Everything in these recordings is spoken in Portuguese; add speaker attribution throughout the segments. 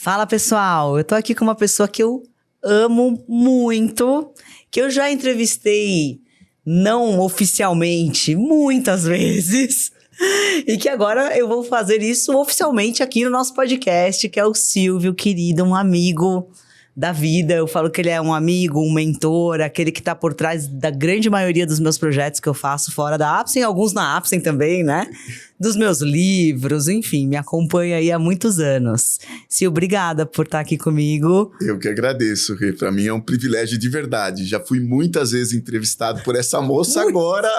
Speaker 1: Fala, pessoal. Eu tô aqui com uma pessoa que eu amo muito, que eu já entrevistei não oficialmente muitas vezes, e que agora eu vou fazer isso oficialmente aqui no nosso podcast, que é o Silvio, querido, um amigo da vida. Eu falo que ele é um amigo, um mentor, aquele que tá por trás da grande maioria dos meus projetos que eu faço fora da Apsen, alguns na Apsen também, né? Dos meus livros, enfim, me acompanha aí há muitos anos. Sil, obrigada por estar aqui comigo.
Speaker 2: Eu que agradeço, Rê. Para mim é um privilégio de verdade. Já fui muitas vezes entrevistado por essa moça, agora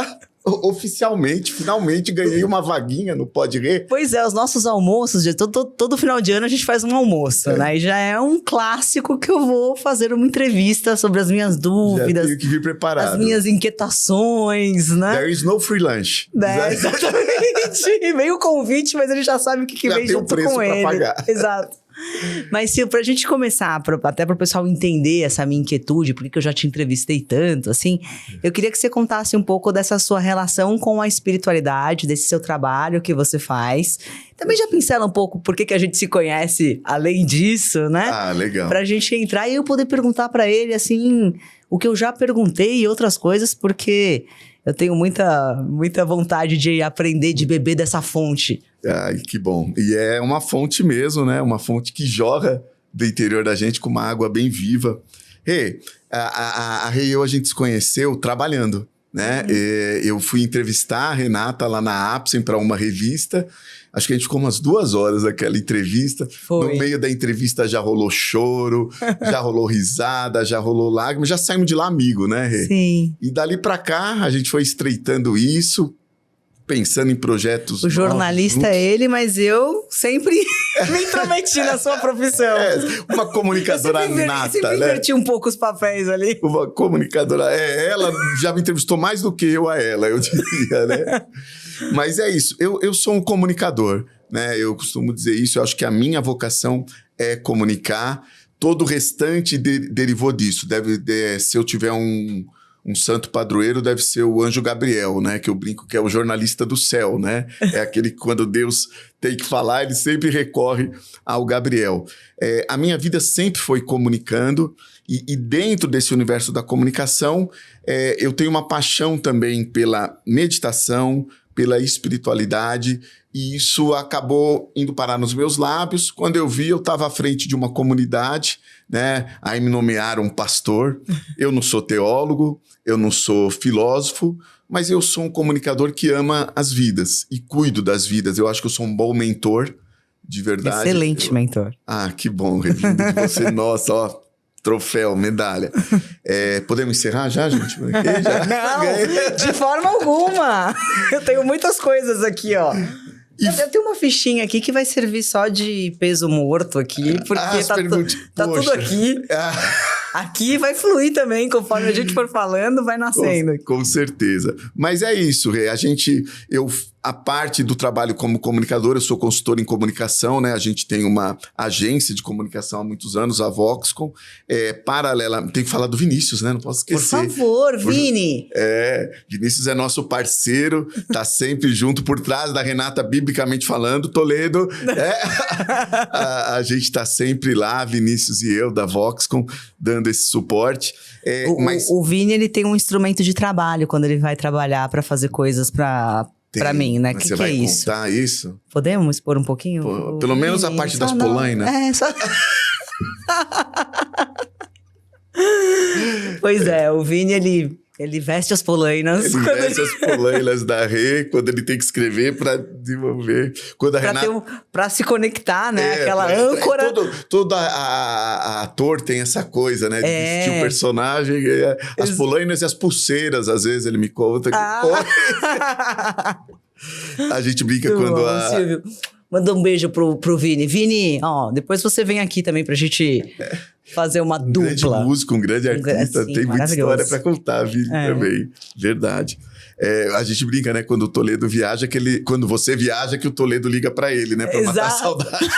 Speaker 2: oficialmente, finalmente ganhei uma vaguinha no Pode Rê.
Speaker 1: Pois é, os nossos almoços, todo final de ano a gente faz um almoço, né? E já é um clássico que eu vou fazer uma entrevista sobre as minhas dúvidas.
Speaker 2: Já tenho que vir preparado.
Speaker 1: As minhas inquietações, né?
Speaker 2: There is no free lunch.
Speaker 1: É, exatamente. Vem o convite, mas ele já sabe o que vem junto com ele.
Speaker 2: Pagar.
Speaker 1: Exato. Mas, Sil, pra gente começar, até pro pessoal entender essa minha inquietude, porque eu já te entrevistei tanto, assim, eu queria que você contasse um pouco dessa sua relação com a espiritualidade, desse seu trabalho que você faz. Também já pincela um pouco por que a gente se conhece além disso, né?
Speaker 2: Ah, legal.
Speaker 1: Pra gente entrar e eu poder perguntar pra ele, assim, o que eu já perguntei e outras coisas, porque eu tenho muita vontade de aprender, de beber dessa fonte.
Speaker 2: Ai, que bom. E é uma fonte mesmo, né? Uma fonte que jorra do interior da gente com uma água bem viva. Rê, a Rê e eu, a gente se conheceu trabalhando, né? Eu fui entrevistar a Renata lá na Apsen para uma revista. Acho que a gente ficou umas 2 horas naquela entrevista.
Speaker 1: Foi.
Speaker 2: No meio da entrevista já rolou choro, já rolou risada, já rolou lágrimas. Já saímos de lá amigo, né, Rê?
Speaker 1: Sim.
Speaker 2: E dali para cá, a gente foi estreitando isso, pensando em projetos.
Speaker 1: O jornalista é ele, mas eu sempre me intrometi na sua profissão.
Speaker 2: Uma comunicadora nata,
Speaker 1: sempre
Speaker 2: né?
Speaker 1: inverti um pouco os papéis ali.
Speaker 2: Uma comunicadora. Ela já me entrevistou mais do que eu a ela, eu diria, né? Mas é isso. Eu sou um comunicador, né? Eu costumo dizer isso. Eu acho que a minha vocação é comunicar. Todo o restante derivou disso. Se eu tiver um santo padroeiro, deve ser o anjo Gabriel, né? Que eu brinco que é o jornalista do céu, né? É aquele que quando Deus tem que falar, ele sempre recorre ao Gabriel. A minha vida sempre foi comunicando e dentro desse universo da comunicação, eu tenho uma paixão também pela meditação, pela espiritualidade, e isso acabou indo parar nos meus lábios. Quando eu vi, eu estava à frente de uma comunidade, né? Aí me nomearam pastor. Eu não sou teólogo, eu não sou filósofo, mas eu sou um comunicador que ama as vidas e cuido das vidas. Eu acho que eu sou um bom mentor, de verdade.
Speaker 1: Excelente mentor.
Speaker 2: Ah, que bom, lindo de você. Nossa, ó, troféu, medalha. Podemos encerrar já, gente? Já?
Speaker 1: Não, de forma alguma. Eu tenho muitas coisas aqui, ó. Eu tenho uma fichinha aqui que vai servir só de peso morto aqui, porque tá tudo aqui. Aqui vai fluir também, conforme a gente for falando, vai nascendo.
Speaker 2: Com certeza. Mas é isso, Rê. A parte do trabalho como comunicador, eu sou consultor em comunicação, né? A gente tem uma agência de comunicação há muitos anos, a Voxcom. Paralela, tem que falar do Vinícius, né? Não posso esquecer.
Speaker 1: Por favor, Vini.
Speaker 2: Vinícius é nosso parceiro, tá sempre junto por trás da Renata, biblicamente falando, Toledo. A gente tá sempre lá, Vinícius e eu, da Voxcom, dando esse suporte.
Speaker 1: O Vini, ele tem um instrumento de trabalho quando ele vai trabalhar para fazer coisas para mim, né?
Speaker 2: Você vai contar isso?
Speaker 1: Podemos expor um pouquinho?
Speaker 2: Pelo menos a parte das polainas.
Speaker 1: Só... Pois é, o Vini, ele veste as polainas.
Speaker 2: Ele veste as polainas da Rê, quando ele tem que escrever para desenvolver. Quando a Renata...
Speaker 1: Pra se conectar, né? Aquela âncora.
Speaker 2: Todo ator tem essa coisa, né? De vestir o personagem. As polainas e as pulseiras, às vezes, ele me conta. A gente brinca quando
Speaker 1: Silvio, manda um beijo pro Vini. Vini, ó, depois você vem aqui também pra gente fazer uma dupla.
Speaker 2: Um grande músico, um grande artista.
Speaker 1: Assim,
Speaker 2: tem muita história pra contar, Vini, também. Verdade. A gente brinca, né? Quando o Toledo viaja, quando você viaja, que o Toledo liga pra ele, né? Pra matar a saudade.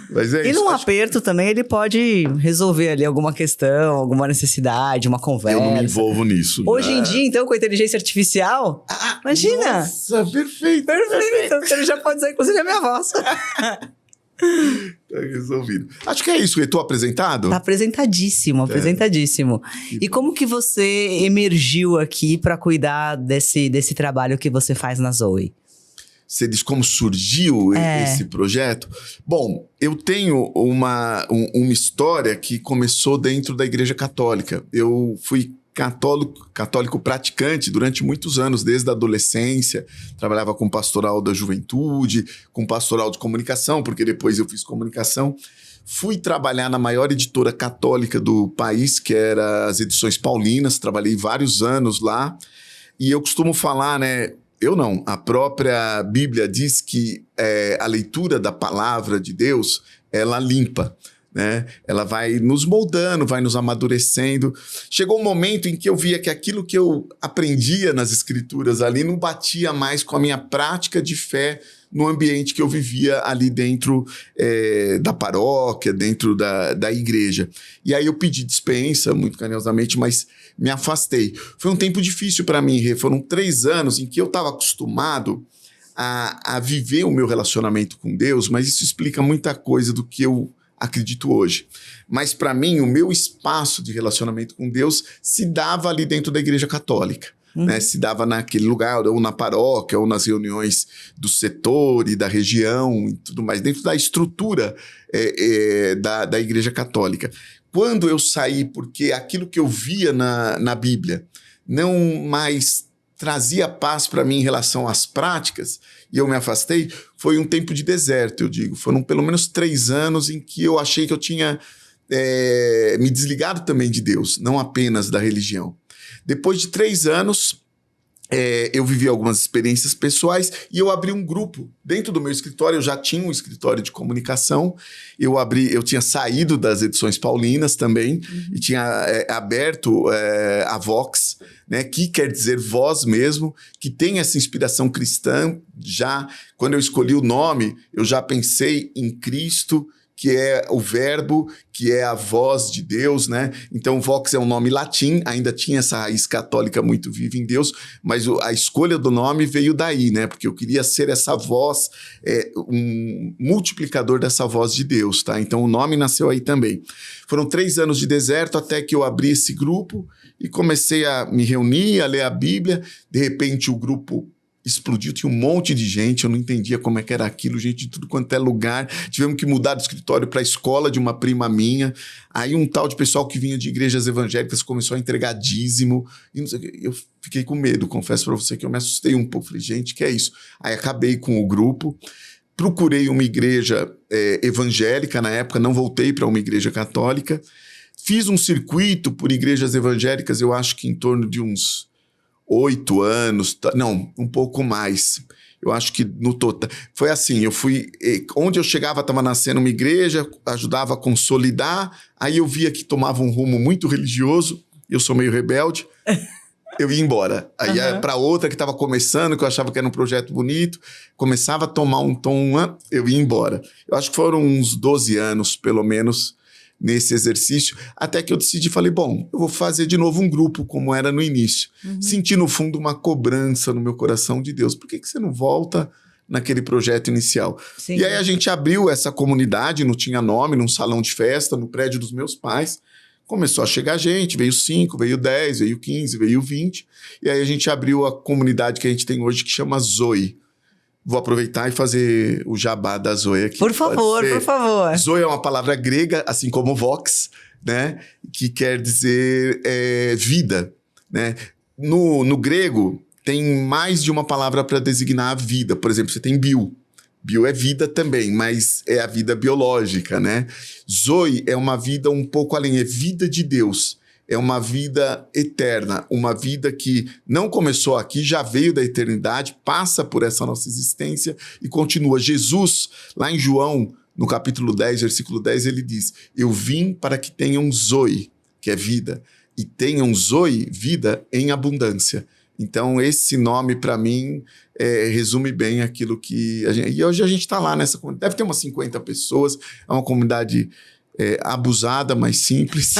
Speaker 2: Mas é
Speaker 1: E
Speaker 2: isso.
Speaker 1: num aperto também ele pode resolver ali alguma questão, alguma necessidade, uma conversa.
Speaker 2: Eu não me envolvo nisso.
Speaker 1: Hoje em dia, então, com a inteligência artificial, imagina!
Speaker 2: Nossa, perfeito.
Speaker 1: Perfeito! Ele já pode usar, inclusive, a minha voz.
Speaker 2: Tá resolvido. Acho que é isso. Estou apresentado?
Speaker 1: Tá apresentadíssimo, apresentadíssimo. E como que você emergiu aqui para cuidar desse trabalho que você faz na Zoe?
Speaker 2: Você diz como surgiu esse projeto? Bom, eu tenho uma história que começou dentro da Igreja Católica. Eu fui católico praticante durante muitos anos, desde a adolescência. Trabalhava com pastoral da juventude, com pastoral de comunicação, porque depois eu fiz comunicação. Fui trabalhar na maior editora católica do país, que era as Edições Paulinas. Trabalhei vários anos lá. E eu costumo falar, né? Eu não. A própria Bíblia diz que a leitura da palavra de Deus, ela limpa, né? Ela vai nos moldando, vai nos amadurecendo. Chegou um momento em que eu via que aquilo que eu aprendia nas escrituras ali não batia mais com a minha prática de fé no ambiente que eu vivia ali dentro da paróquia, dentro da igreja. E aí eu pedi dispensa, muito carinhosamente, mas me afastei. Foi um tempo difícil para mim, Rê. Foram 3 anos em que eu estava acostumado a viver o meu relacionamento com Deus, mas isso explica muita coisa do que eu acredito hoje. Mas para mim, o meu espaço de relacionamento com Deus se dava ali dentro da Igreja Católica. Né? Se dava naquele lugar, ou na paróquia, ou nas reuniões do setor e da região e tudo mais, dentro da estrutura da Igreja Católica. Quando eu saí, porque aquilo que eu via na Bíblia não mais trazia paz para mim em relação às práticas, e eu me afastei, foi um tempo de deserto, eu digo. Foram pelo menos 3 anos em que eu achei que eu tinha me desligado também de Deus, não apenas da religião. Depois de 3 anos, eu vivi algumas experiências pessoais e eu abri um grupo. Dentro do meu escritório, eu já tinha um escritório de comunicação. Eu tinha saído das Edições Paulinas também e tinha aberto a Vox, né, que quer dizer voz mesmo, que tem essa inspiração cristã. Já quando eu escolhi o nome, eu já pensei em Cristo, que é o verbo, que é a voz de Deus, né? Então, Vox é um nome latim, ainda tinha essa raiz católica muito viva em Deus, mas a escolha do nome veio daí, né? Porque eu queria ser essa voz, um multiplicador dessa voz de Deus, tá? Então, o nome nasceu aí também. Foram 3 anos de deserto até que eu abri esse grupo e comecei a me reunir, a ler a Bíblia. De repente, o grupo explodiu, tinha um monte de gente, eu não entendia como é que era aquilo, gente de tudo quanto é lugar. Tivemos que mudar do escritório para a escola de uma prima minha. Aí um tal de pessoal que vinha de igrejas evangélicas começou a entregar dízimo. E não sei o que. Eu fiquei com medo, confesso para você que eu me assustei um pouco. Falei, gente, que é isso? Aí acabei com o grupo. Procurei uma igreja evangélica na época, não voltei para uma igreja católica. Fiz um circuito por igrejas evangélicas, eu acho que em torno de uns 8 anos, não, um pouco mais. Eu acho que no total. Foi assim, eu fui. Onde eu chegava, estava nascendo uma igreja, ajudava a consolidar. Aí eu via que tomava um rumo muito religioso. Eu sou meio rebelde. Eu ia embora. Aí para outra que estava começando, que eu achava que era um projeto bonito, começava a tomar um tom, eu ia embora. Eu acho que foram uns 12 anos, pelo menos, nesse exercício, até que eu decidi, falei, bom, eu vou fazer de novo um grupo, como era no início. Senti, no fundo, uma cobrança no meu coração de Deus. Por que você não volta naquele projeto inicial? Sim. E aí a gente abriu essa comunidade, não tinha nome, num salão de festa, no prédio dos meus pais. Começou a chegar gente, veio 5, veio 10, veio 15, veio 20. E aí a gente abriu a comunidade que a gente tem hoje, que chama Zoe. Vou aproveitar e fazer o jabá da Zoe aqui.
Speaker 1: Por favor, por favor.
Speaker 2: Zoe é uma palavra grega, assim como Vox, né? Que quer dizer vida, né? No grego, tem mais de uma palavra para designar a vida. Por exemplo, você tem bio. Bio é vida também, mas é a vida biológica, né? Zoe é uma vida um pouco além, é vida de Deus. É uma vida eterna, uma vida que não começou aqui, já veio da eternidade, passa por essa nossa existência e continua. Jesus, lá em João, no capítulo 10, versículo 10, ele diz, eu vim para que tenham Zoe, que é vida, e tenham Zoe, vida em abundância. Então, esse nome, para mim, resume bem aquilo que a gente... E hoje a gente está lá nessa comunidade. Deve ter umas 50 pessoas. É uma comunidade abusada, mas simples.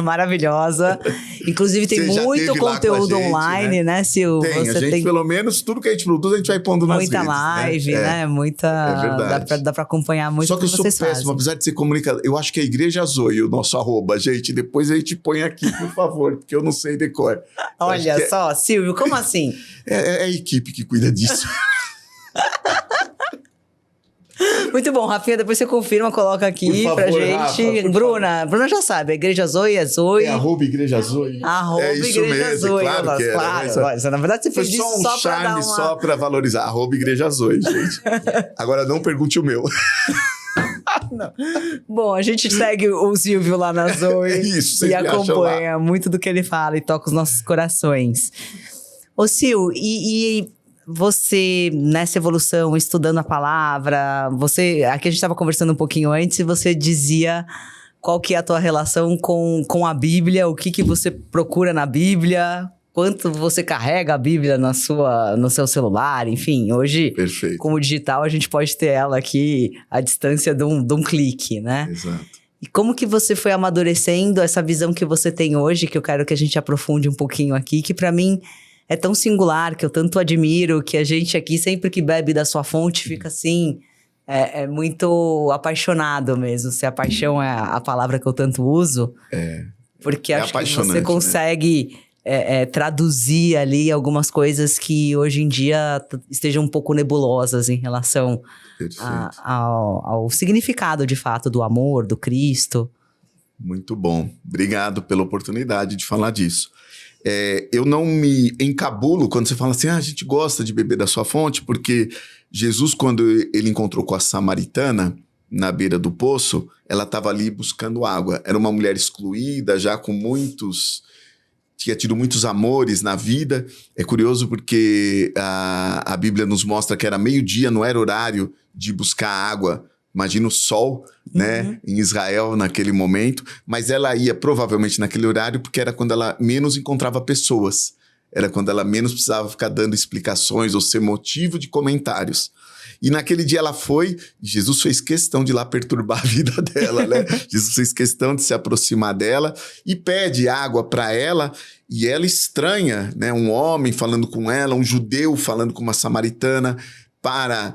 Speaker 1: Maravilhosa. Inclusive, tem muito conteúdo online, né, Sil?
Speaker 2: Tem. A gente, pelo menos, tudo que a gente produz, a gente vai pondo nas redes.
Speaker 1: Muita live, né? Muita... Dá para acompanhar muito.
Speaker 2: Só que eu sou péssimo, apesar de ser comunicador. Eu acho que é Igreja Zoe, o nosso @, gente. Depois a gente põe aqui, por favor, porque eu não sei decor.
Speaker 1: Olha só, Silvio, como assim?
Speaker 2: É a equipe que cuida disso.
Speaker 1: Muito bom, Rafinha, depois você confirma, coloca aqui por favor, pra gente. Rafa, Bruna já sabe, a Igreja Zoe é Zoe.
Speaker 2: É @Igreja Zoe.
Speaker 1: É isso
Speaker 2: Igreja
Speaker 1: mesmo, Zoe.
Speaker 2: Claro que
Speaker 1: claro. Na verdade, você fez
Speaker 2: isso
Speaker 1: só
Speaker 2: pra dar uma... só pra valorizar. @Igreja Zoe, gente. Agora não pergunte o meu.
Speaker 1: Não. Bom, a gente segue o Silvio lá na Zoe e acompanha muito do que ele fala e toca os nossos corações. Ô, Sil, e você, nessa evolução, estudando a palavra, aqui a gente estava conversando um pouquinho antes e você dizia qual que é a tua relação com a Bíblia, o que você procura na Bíblia, quanto você carrega a Bíblia no seu celular, enfim. Hoje,
Speaker 2: perfeito,
Speaker 1: como digital, a gente pode ter ela aqui à distância de um clique, né?
Speaker 2: Exato.
Speaker 1: E como que você foi amadurecendo essa visão que você tem hoje, que eu quero que a gente aprofunde um pouquinho aqui, que para mim é tão singular, que eu tanto admiro, que a gente aqui, sempre que bebe da sua fonte, fica assim, muito apaixonado mesmo. Se a paixão é a palavra que eu tanto uso. Porque acho que você consegue traduzir ali algumas coisas que hoje em dia estejam um pouco nebulosas em relação ao significado, de fato, do amor, do Cristo.
Speaker 2: Muito bom. Obrigado pela oportunidade de falar disso. Eu não me encabulo quando você fala assim, a gente gosta de beber da sua fonte, porque Jesus, quando ele encontrou com a samaritana na beira do poço, ela estava ali buscando água. Era uma mulher excluída, já com tinha tido muitos amores na vida. É curioso porque a Bíblia nos mostra que era meio-dia, não era horário de buscar água. Imagina o sol, né, em Israel naquele momento, mas ela ia provavelmente naquele horário porque era quando ela menos encontrava pessoas, era quando ela menos precisava ficar dando explicações ou ser motivo de comentários. E naquele dia ela foi, e Jesus fez questão de ir lá perturbar a vida dela, né? Jesus fez questão de se aproximar dela e pede água para ela, e ela estranha, né, um homem falando com ela, um judeu falando com uma samaritana. Para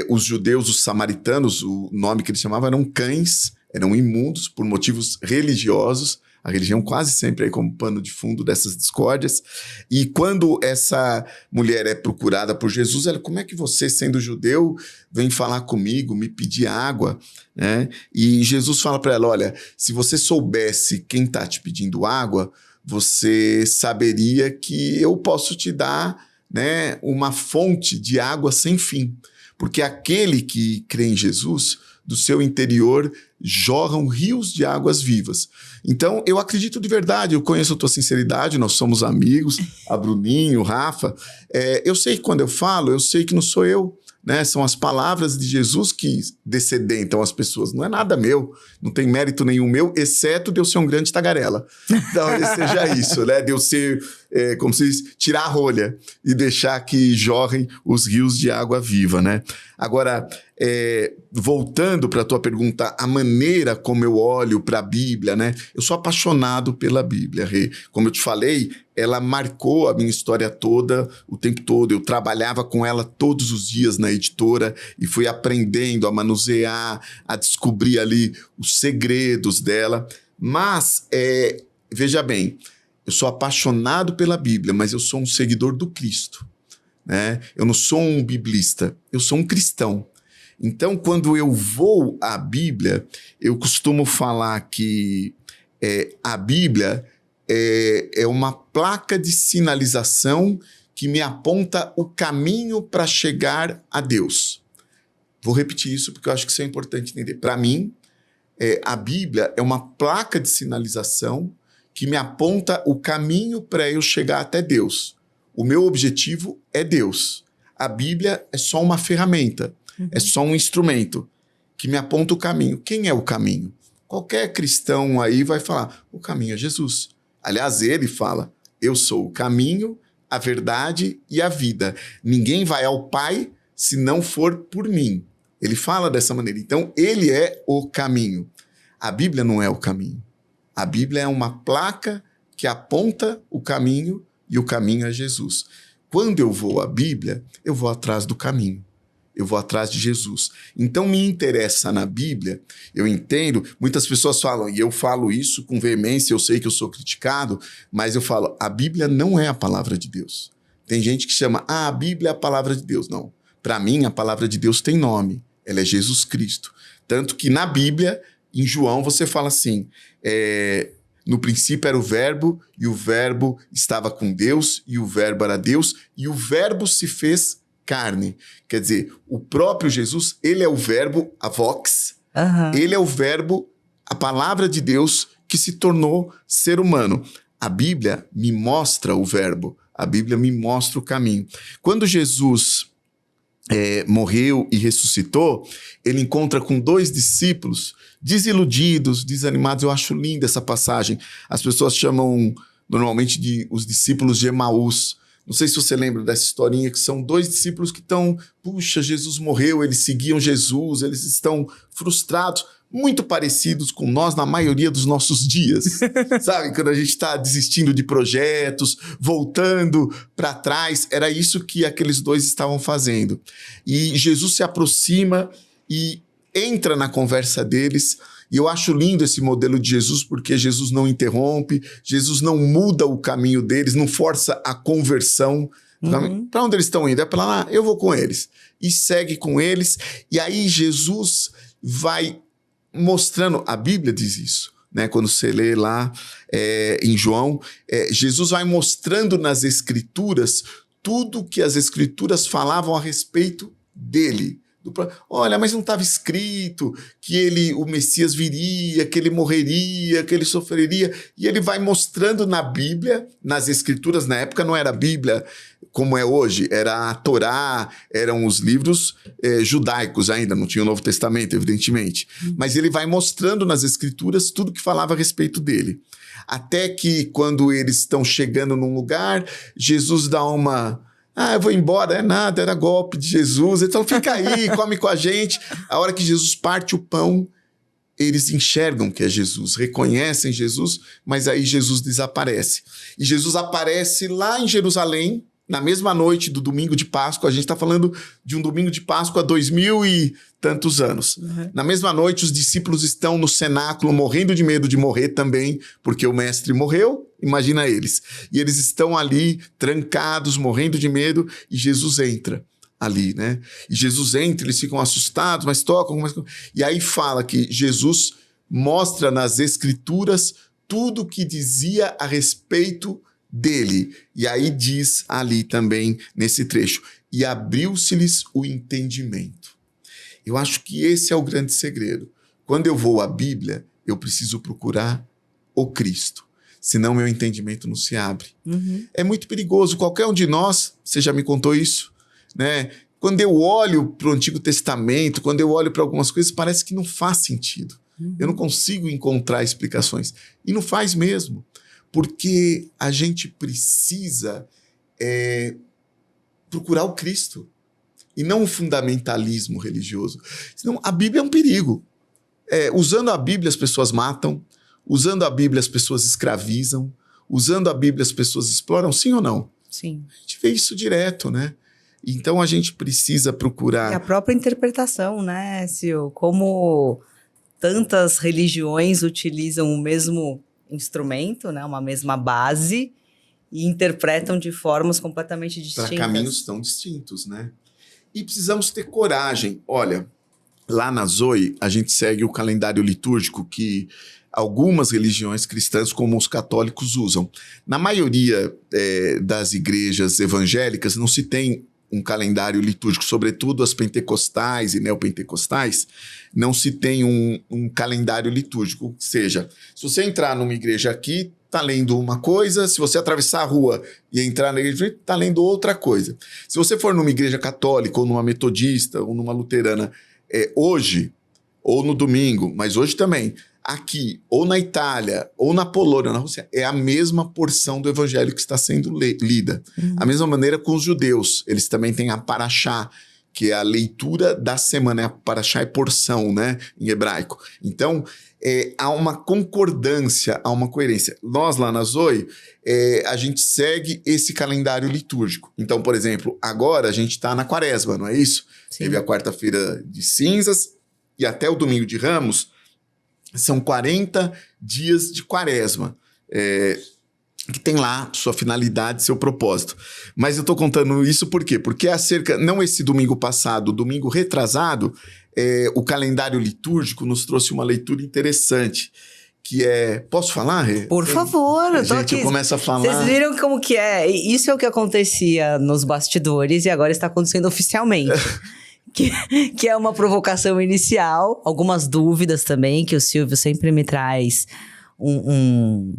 Speaker 2: os judeus, os samaritanos, o nome que eles chamavam eram cães, eram imundos por motivos religiosos. A religião quase sempre aí como pano de fundo dessas discórdias. E quando essa mulher é procurada por Jesus, ela, como é que você, sendo judeu, vem falar comigo, me pedir água? Né? E Jesus fala para ela, olha, se você soubesse quem está te pedindo água, você saberia que eu posso te dar, né, uma fonte de água sem fim, porque aquele que crê em Jesus, do seu interior jorram rios de águas vivas. Então, eu acredito de verdade, eu conheço a tua sinceridade, nós somos amigos, a Bruninho, o Rafa. Eu sei que quando eu falo, eu sei que não sou eu, né? São as palavras de Jesus que descedentam as pessoas. Não é nada meu, não tem mérito nenhum meu, exceto de eu ser um grande tagarela. Então, seja isso, né? De eu ser, como se diz, tirar a rolha e deixar que jorrem os rios de água viva, né? Agora, voltando para a tua pergunta, a maneira como eu olho para a Bíblia, né? Eu sou apaixonado pela Bíblia, Rê. Como eu te falei, ela marcou a minha história toda, o tempo todo. Eu trabalhava com ela todos os dias na editora e fui aprendendo a manusear, a descobrir ali os segredos dela. Mas, veja bem, eu sou apaixonado pela Bíblia, mas eu sou um seguidor do Cristo, né? Eu não sou um biblista, eu sou um cristão. Então, quando eu vou à Bíblia, eu costumo falar que a Bíblia é uma placa de sinalização que me aponta o caminho para chegar a Deus. Vou repetir isso porque eu acho que isso é importante entender. Para mim, a Bíblia é uma placa de sinalização que me aponta o caminho para eu chegar até Deus. O meu objetivo é Deus. A Bíblia é só uma ferramenta, é só um instrumento que me aponta o caminho. Quem é o caminho? Qualquer cristão aí vai falar, o caminho é Jesus. Aliás, ele fala, eu sou o caminho, a verdade e a vida. Ninguém vai ao Pai se não for por mim. Ele fala dessa maneira. Então, ele é o caminho. A Bíblia não é o caminho. A Bíblia é uma placa que aponta o caminho e o caminho é Jesus. Quando eu vou à Bíblia, eu vou atrás do caminho. Eu vou atrás de Jesus. Então, me interessa na Bíblia, eu entendo, muitas pessoas falam, e eu falo isso com veemência, eu sei que eu sou criticado, mas eu falo, a Bíblia não é a palavra de Deus. Tem gente que chama, a Bíblia é a palavra de Deus. Não. Para mim, a palavra de Deus tem nome. Ela é Jesus Cristo. Tanto que na Bíblia, em João, você fala assim, no princípio era o verbo, e o verbo estava com Deus, e o verbo era Deus, e o verbo se fez carne. Quer dizer, o próprio Jesus, ele é o verbo, a vox, ele é o verbo, a palavra de Deus que se tornou ser humano. A Bíblia me mostra o verbo, a Bíblia me mostra o caminho. Quando Jesus morreu e ressuscitou, ele encontra com 2 discípulos desiludidos, desanimados. Eu acho linda essa passagem. As pessoas chamam normalmente de os discípulos de Emaús. Não sei se você lembra dessa historinha, que são 2 discípulos que estão, puxa, Jesus morreu, eles seguiam Jesus, eles estão frustrados, muito parecidos com nós na maioria dos nossos dias. Sabe, quando a gente está desistindo de projetos, voltando para trás, era isso que aqueles 2 estavam fazendo. E Jesus se aproxima e entra na conversa deles. E eu acho lindo esse modelo de Jesus, porque Jesus não interrompe, Jesus não muda o caminho deles, não força a conversão. Para onde eles estão indo? É para lá, eu vou com eles. E segue com eles. E aí Jesus vai mostrando, a Bíblia diz isso, né? Quando você lê lá em João, Jesus vai mostrando nas Escrituras tudo que as Escrituras falavam a respeito dele. Olha, mas não estava escrito que o Messias viria, que ele morreria, que ele sofreria. E ele vai mostrando na Bíblia, nas Escrituras, na época não era a Bíblia como é hoje, era a Torá, eram os livros judaicos ainda, não tinha o Novo Testamento, evidentemente. Mas ele vai mostrando nas Escrituras tudo que falava a respeito dele. Até que quando eles estão chegando num lugar, Jesus dá uma... eu vou embora, é nada, era golpe de Jesus, então fica aí, come com a gente. A hora que Jesus parte o pão, eles enxergam que é Jesus, reconhecem Jesus, mas aí Jesus desaparece. E Jesus aparece lá em Jerusalém, na mesma noite do domingo de Páscoa. A gente está falando de um domingo de Páscoa há 2000 e tantos anos. Na mesma noite, os discípulos estão no cenáculo, morrendo de medo de morrer também, porque o mestre morreu, imagina eles. E eles estão ali, trancados, morrendo de medo, e Jesus entra ali, né? E Jesus entra, eles ficam assustados, mas tocam. E aí fala que Jesus mostra nas Escrituras tudo o que dizia a respeito dele. E aí diz ali também, nesse trecho, e abriu-se-lhes o entendimento. Eu acho que esse é o grande segredo. Quando eu vou à Bíblia, eu preciso procurar o Cristo. Senão meu entendimento não se abre. É muito perigoso. Qualquer um de nós, você já me contou isso, né? Quando eu olho para o Antigo Testamento, quando eu olho para algumas coisas, parece que não faz sentido. Eu não consigo encontrar explicações. E não faz mesmo. Porque a gente precisa procurar o Cristo. E não o fundamentalismo religioso. Senão a Bíblia é um perigo. Usando a Bíblia as pessoas matam, usando a Bíblia as pessoas escravizam, usando a Bíblia as pessoas exploram, sim ou não?
Speaker 1: Sim.
Speaker 2: A gente vê isso direto, né? Então a gente precisa procurar...
Speaker 1: E a própria interpretação, né, Sil? Como tantas religiões utilizam o mesmo instrumento, né, uma mesma base, e interpretam de formas completamente distintas.
Speaker 2: Para caminhos tão distintos, né? E precisamos ter coragem. Olha, lá na Zoe, a gente segue o calendário litúrgico que algumas religiões cristãs, como os católicos, usam. Na maioria das igrejas evangélicas, não se tem um calendário litúrgico, sobretudo as pentecostais e neopentecostais, não se tem um calendário litúrgico. Ou seja, se você entrar numa igreja aqui, está lendo uma coisa, se você atravessar a rua e entrar na igreja, está lendo outra coisa. Se você for numa igreja católica, ou numa metodista, ou numa luterana, hoje, ou no domingo, mas hoje também, aqui, ou na Itália, ou na Polônia, ou na Rússia, é a mesma porção do evangelho que está sendo lida. A mesma maneira com os judeus, eles também têm a Parashá, que é a leitura da semana, a Parashá é porção, né, em hebraico. Então, há uma concordância, há uma coerência. Nós lá na Zoe, a gente segue esse calendário litúrgico. Então, por exemplo, agora a gente está na quaresma, não é isso?
Speaker 1: Sim.
Speaker 2: Teve a quarta-feira de cinzas e até o domingo de Ramos, são 40 dias de quaresma, que tem lá sua finalidade, seu propósito. Mas eu estou contando isso por quê? Porque não esse domingo passado, domingo retrasado, o calendário litúrgico nos trouxe uma leitura interessante, que é... Posso falar, Rê?
Speaker 1: Por favor, eu tô
Speaker 2: Gente,
Speaker 1: aqui.
Speaker 2: eu começo a falar...
Speaker 1: Vocês viram como que é? Isso é o que acontecia nos bastidores e agora está acontecendo oficialmente. que é uma provocação inicial, algumas dúvidas também, que o Silvio sempre me traz um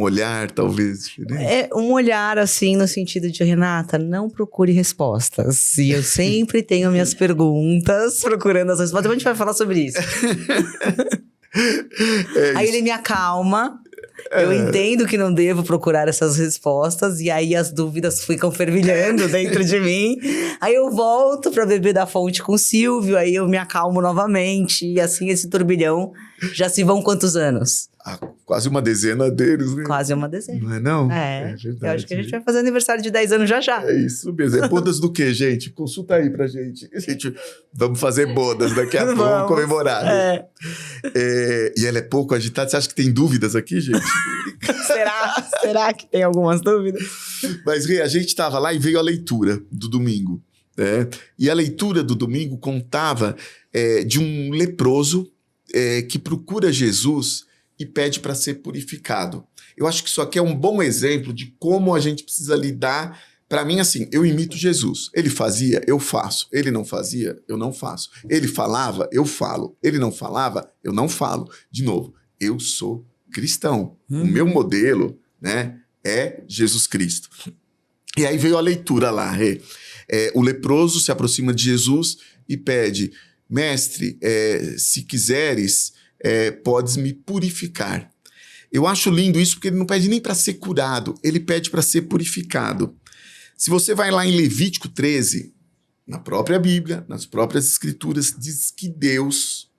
Speaker 2: olhar, talvez, diferente.
Speaker 1: Um olhar, assim, no sentido de, Renata, não procure respostas. E eu sempre tenho minhas perguntas, procurando as respostas. A gente vai falar sobre isso. Aí ele me acalma. Eu entendo que não devo procurar essas respostas. E aí as dúvidas ficam fervilhando dentro de mim. Aí eu volto para beber da fonte com o Silvio. Aí eu me acalmo novamente. E assim esse turbilhão já se vão quantos anos?
Speaker 2: Quase uma dezena deles, né?
Speaker 1: Quase uma dezena.
Speaker 2: Não é não?
Speaker 1: É
Speaker 2: verdade.
Speaker 1: Eu acho que a gente vai fazer aniversário de 10 anos já.
Speaker 2: É isso mesmo. É bodas do quê, gente? Consulta aí pra gente. Vamos fazer bodas daqui a pouco, vamos comemorar. Né? E ela é pouco agitada. Você acha que tem dúvidas aqui, gente?
Speaker 1: Será que tem algumas dúvidas?
Speaker 2: Mas, Rê, a gente estava lá e veio a leitura do domingo. Né? E a leitura do domingo contava de um leproso que procura Jesus e pede para ser purificado. Eu acho que isso aqui é um bom exemplo de como a gente precisa lidar. Para mim, assim, eu imito Jesus. Ele fazia, eu faço. Ele não fazia, eu não faço. Ele falava, eu falo. Ele não falava, eu não falo. De novo, eu sou cristão. O meu modelo, né, é Jesus Cristo. E aí veio a leitura lá. O leproso se aproxima de Jesus e pede, mestre, se quiseres... podes me purificar. Eu acho lindo isso porque ele não pede nem para ser curado, ele pede para ser purificado. Se você vai lá em Levítico 13, na própria Bíblia, nas próprias Escrituras, diz que Deus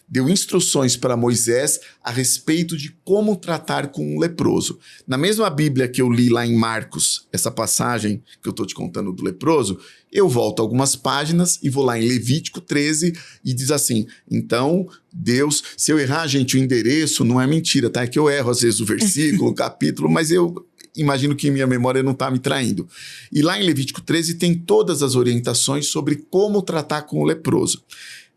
Speaker 2: deu instruções para Moisés a respeito de como tratar com um leproso. Na mesma Bíblia que eu li lá em Marcos, essa passagem que eu estou te contando do leproso, eu volto algumas páginas e vou lá em Levítico 13 e diz assim, então Deus, se eu errar, gente, o endereço não é mentira, tá? É que eu erro às vezes o versículo, o capítulo, mas eu imagino que minha memória não está me traindo. E lá em Levítico 13 tem todas as orientações sobre como tratar com o leproso.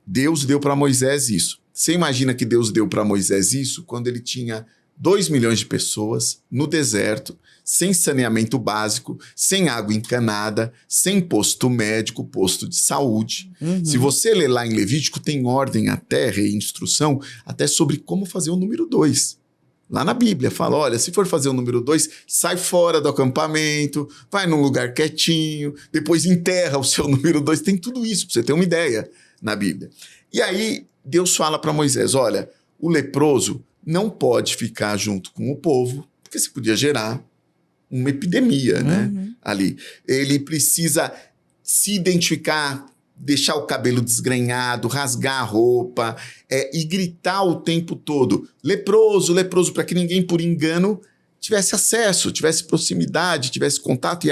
Speaker 2: Deus deu para Moisés isso. Você imagina que Deus deu para Moisés isso quando ele tinha 2 milhões de pessoas no deserto, sem saneamento básico, sem água encanada, sem posto médico, posto de saúde. Se você ler lá em Levítico, tem ordem até, instrução, até sobre como fazer o número 2. Lá na Bíblia fala, olha, se for fazer o número 2, sai fora do acampamento, vai num lugar quietinho, depois enterra o seu número 2. Tem tudo isso, para você ter uma ideia na Bíblia. E aí Deus fala para Moisés, olha, o leproso não pode ficar junto com o povo, porque se podia gerar uma epidemia, né, ali. Ele precisa se identificar, deixar o cabelo desgrenhado, rasgar a roupa e gritar o tempo todo, leproso, leproso, para que ninguém, por engano, tivesse acesso, tivesse proximidade, tivesse contato e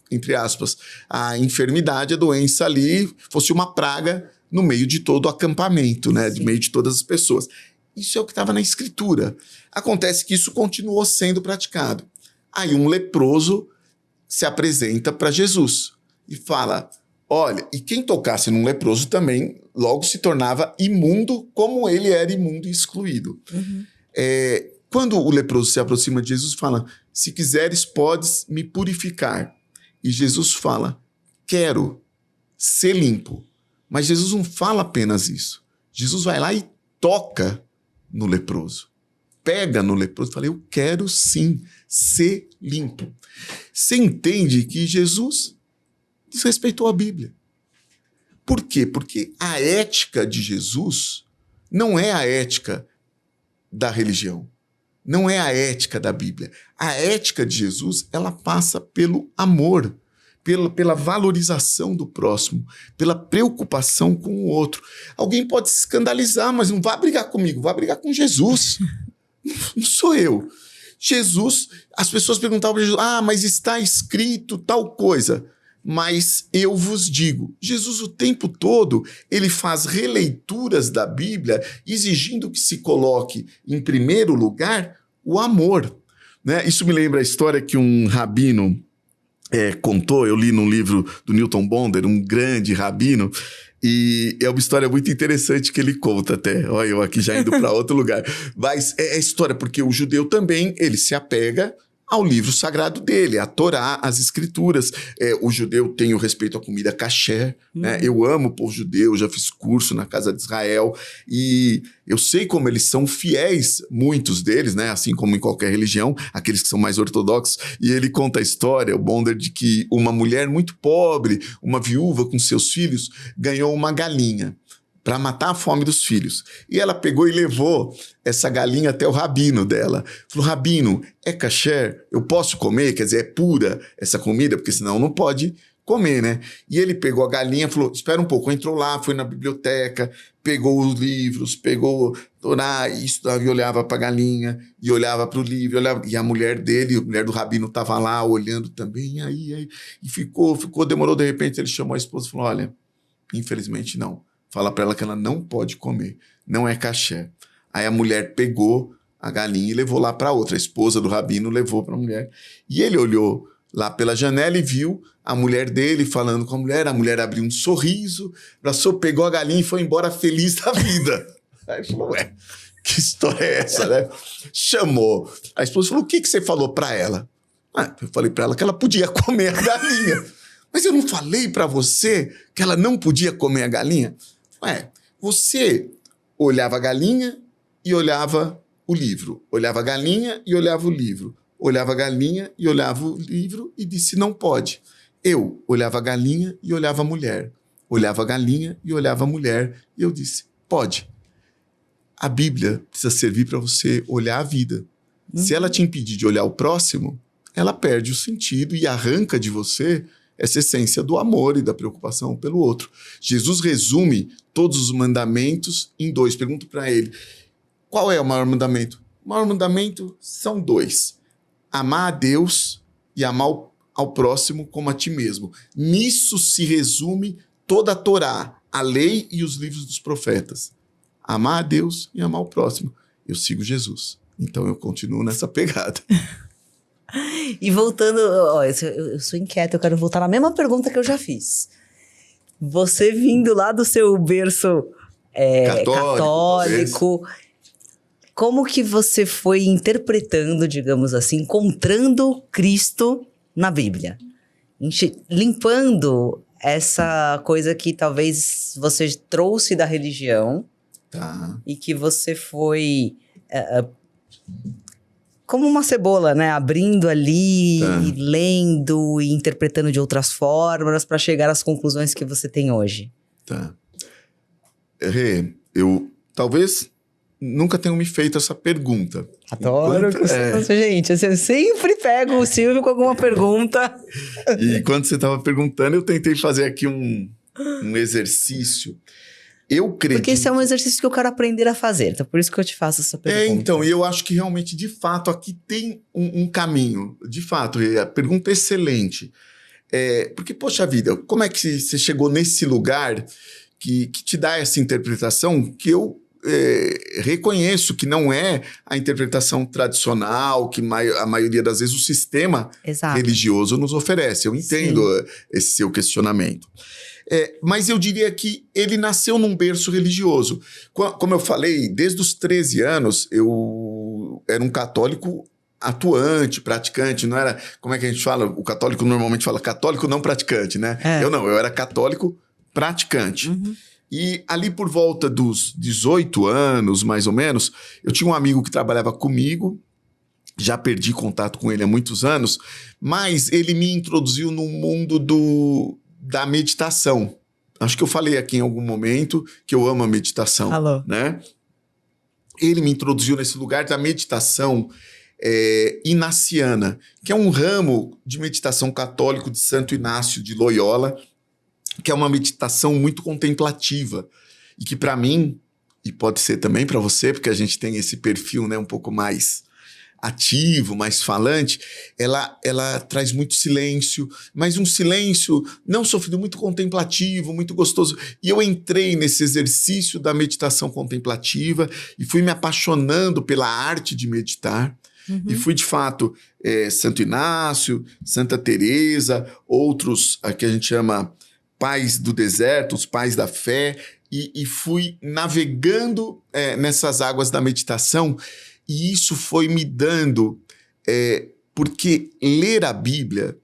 Speaker 2: entre aspas, a enfermidade, a doença ali, fosse uma praga no meio de todo o acampamento, né? No meio de todas as pessoas. Isso é o que estava na Escritura. Acontece que isso continuou sendo praticado. Aí um leproso se apresenta para Jesus e fala, olha, e quem tocasse num leproso também logo se tornava imundo, como ele era imundo e excluído. Quando o leproso se aproxima de Jesus, fala, se quiseres, podes me purificar. E Jesus fala, quero ser limpo. Mas Jesus não fala apenas isso. Jesus vai lá e toca no leproso. Pega no leproso e fala, eu quero sim ser limpo. Você entende que Jesus desrespeitou a Bíblia. Por quê? Porque a ética de Jesus não é a ética da religião. Não é a ética da Bíblia. A ética de Jesus, ela passa pelo amor, pela valorização do próximo, pela preocupação com o outro. Alguém pode se escandalizar, mas não vá brigar comigo, vá brigar com Jesus. Não sou eu. Jesus, as pessoas perguntavam para Jesus, mas está escrito tal coisa. Mas eu vos digo, Jesus o tempo todo, ele faz releituras da Bíblia, exigindo que se coloque em primeiro lugar o amor. Né? Isso me lembra a história que um rabino contou, eu li num livro do Newton Bonder, um grande rabino, e é uma história muito interessante que ele conta até. Olha, eu aqui já indo para outro lugar. Mas é história porque o judeu também, ele se apega ao livro sagrado dele, a Torá, as escrituras. O judeu tem o respeito à comida kasher, né? Eu amo o povo judeu, já fiz curso na Casa de Israel e eu sei como eles são fiéis, muitos deles, né? Assim como em qualquer religião, aqueles que são mais ortodoxos. E ele conta a história, o Bonder, de que uma mulher muito pobre, uma viúva com seus filhos, ganhou uma galinha para matar a fome dos filhos. E ela pegou e levou essa galinha até o rabino dela. Falou, rabino, é kasher? Eu posso comer? Quer dizer, é pura essa comida? Porque senão não pode comer, né? E ele pegou a galinha, falou, espera um pouco. Entrou lá, foi na biblioteca, pegou os livros, pegou Torá, e estudava e olhava para a galinha, e olhava para o livro, olhava, e a mulher dele, a mulher do rabino estava lá, olhando também, aí, e ficou, demorou, de repente ele chamou a esposa e falou, olha, infelizmente não. Fala para ela que ela não pode comer, não é kasher. Aí a mulher pegou a galinha e levou lá para outra. A esposa do rabino levou para a mulher. E ele olhou lá pela janela e viu a mulher dele falando com a mulher abriu um sorriso, abraçou, pegou a galinha e foi embora feliz da vida. Aí ele falou, que história é essa, né? Chamou. A esposa falou, o que você falou para ela? Eu falei para ela que ela podia comer a galinha. Mas eu não falei para você que ela não podia comer a galinha? Você olhava a galinha e olhava o livro. Olhava a galinha e olhava o livro. Olhava a galinha e olhava o livro e disse, não pode. Eu olhava a galinha e olhava a mulher. Olhava a galinha e olhava a mulher. E eu disse, pode. A Bíblia precisa servir para você olhar a vida. Se ela te impedir de olhar o próximo, ela perde o sentido e arranca de você essa essência do amor e da preocupação pelo outro. Jesus resume todos os mandamentos em 2. Pergunto para ele, qual é o maior mandamento? O maior mandamento são 2. Amar a Deus e amar ao próximo como a ti mesmo. Nisso se resume toda a Torá, a lei e os livros dos profetas. Amar a Deus e amar o próximo. Eu sigo Jesus. Então eu continuo nessa pegada.
Speaker 1: E voltando, eu sou inquieta, eu quero voltar na mesma pergunta que eu já fiz. Você vindo lá do seu berço católico, como que você foi interpretando, digamos assim, encontrando Cristo na Bíblia? Limpando essa coisa que talvez você trouxe da religião e que você foi... como uma cebola, né? Abrindo ali, e lendo e interpretando de outras formas para chegar às conclusões que você tem hoje.
Speaker 2: Eu talvez nunca tenha me feito essa pergunta.
Speaker 1: Adoro. Gente, eu sempre pego o Silvio com alguma pergunta.
Speaker 2: E quando você estava perguntando, eu tentei fazer aqui um exercício. Eu acredito... Porque
Speaker 1: esse é um exercício que eu quero aprender a fazer. Então, por isso que eu te faço essa pergunta.
Speaker 2: Então, e eu acho que realmente, de fato, aqui tem um caminho. De fato, a pergunta é excelente. Porque, poxa vida, como é que você chegou nesse lugar que te dá essa interpretação que eu reconheço que não é a interpretação tradicional que a maioria das vezes o sistema religioso nos oferece. Eu entendo esse seu questionamento. Mas eu diria que ele nasceu num berço religioso. Como eu falei, desde os 13 anos, eu era um católico atuante, praticante, não era... Como é que a gente fala? O católico normalmente fala católico não praticante, né? Eu era católico praticante. E ali por volta dos 18 anos, mais ou menos, eu tinha um amigo que trabalhava comigo, já perdi contato com ele há muitos anos, mas ele me introduziu no mundo da meditação. Acho que eu falei aqui em algum momento que eu amo a meditação.
Speaker 1: Falou.
Speaker 2: Né? ele me introduziu nesse lugar da meditação inaciana, que é um ramo de meditação católico de Santo Inácio de Loyola, que é uma meditação muito contemplativa e que para mim, e pode ser também para você, porque a gente tem esse perfil, né, um pouco mais ativo, mais falante, ela traz muito silêncio, mas um silêncio não sofrido, muito contemplativo, muito gostoso. E eu entrei nesse exercício da meditação contemplativa e fui me apaixonando pela arte de meditar. E fui, de fato, Santo Inácio, Santa Teresa, outros que a gente chama pais do deserto, os pais da fé, e fui navegando nessas águas da meditação, e isso foi me dando, porque ler a Bíblia,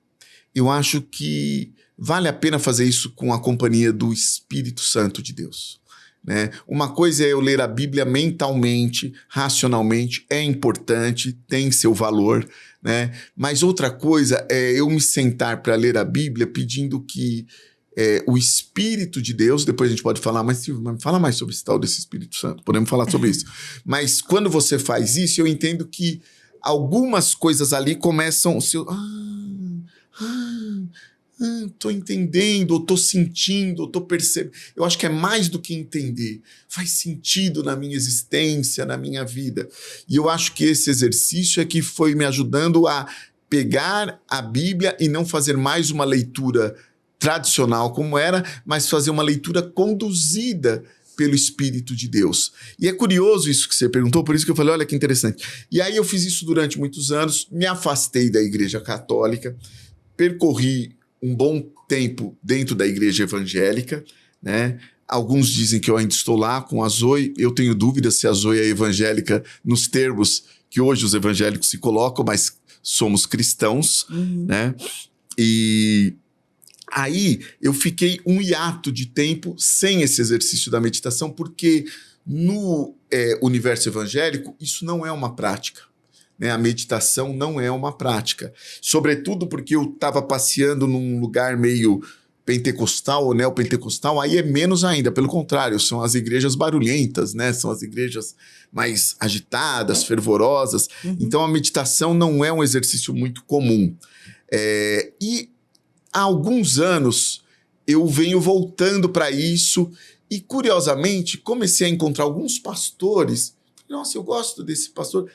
Speaker 2: eu acho que vale a pena fazer isso com a companhia do Espírito Santo de Deus. Né? Uma coisa é eu ler a Bíblia mentalmente, racionalmente, é importante, tem seu valor, né? Mas outra coisa é eu me sentar para ler a Bíblia pedindo que o Espírito de Deus, depois a gente pode falar, mas Silvio, fala mais sobre esse tal desse Espírito Santo, podemos falar sobre isso. Mas quando você faz isso, eu entendo que algumas coisas ali começam... Tô entendendo, ou tô sentindo, ou tô percebendo. Eu acho que é mais do que entender. Faz sentido na minha existência, na minha vida. E eu acho que esse exercício é que foi me ajudando a pegar a Bíblia e não fazer mais uma leitura tradicional como era, mas fazer uma leitura conduzida pelo Espírito de Deus. E é curioso isso que você perguntou, por isso que eu falei, olha que interessante. E aí eu fiz isso durante muitos anos, me afastei da Igreja Católica, percorri um bom tempo dentro da igreja evangélica, né? Alguns dizem que eu ainda estou lá com a Zoe, eu tenho dúvidas se a Zoe é evangélica nos termos que hoje os evangélicos se colocam, mas somos cristãos, né? E aí eu fiquei um hiato de tempo sem esse exercício da meditação, porque no universo evangélico isso não é uma prática. Né, a meditação não é uma prática. Sobretudo porque eu estava passeando num lugar meio pentecostal ou neopentecostal, aí é menos ainda. Pelo contrário, são as igrejas barulhentas, né? São as igrejas mais agitadas, fervorosas. Então a meditação não é um exercício muito comum. E há alguns anos eu venho voltando para isso e, curiosamente, comecei a encontrar alguns pastores. Nossa, eu gosto desse pastor.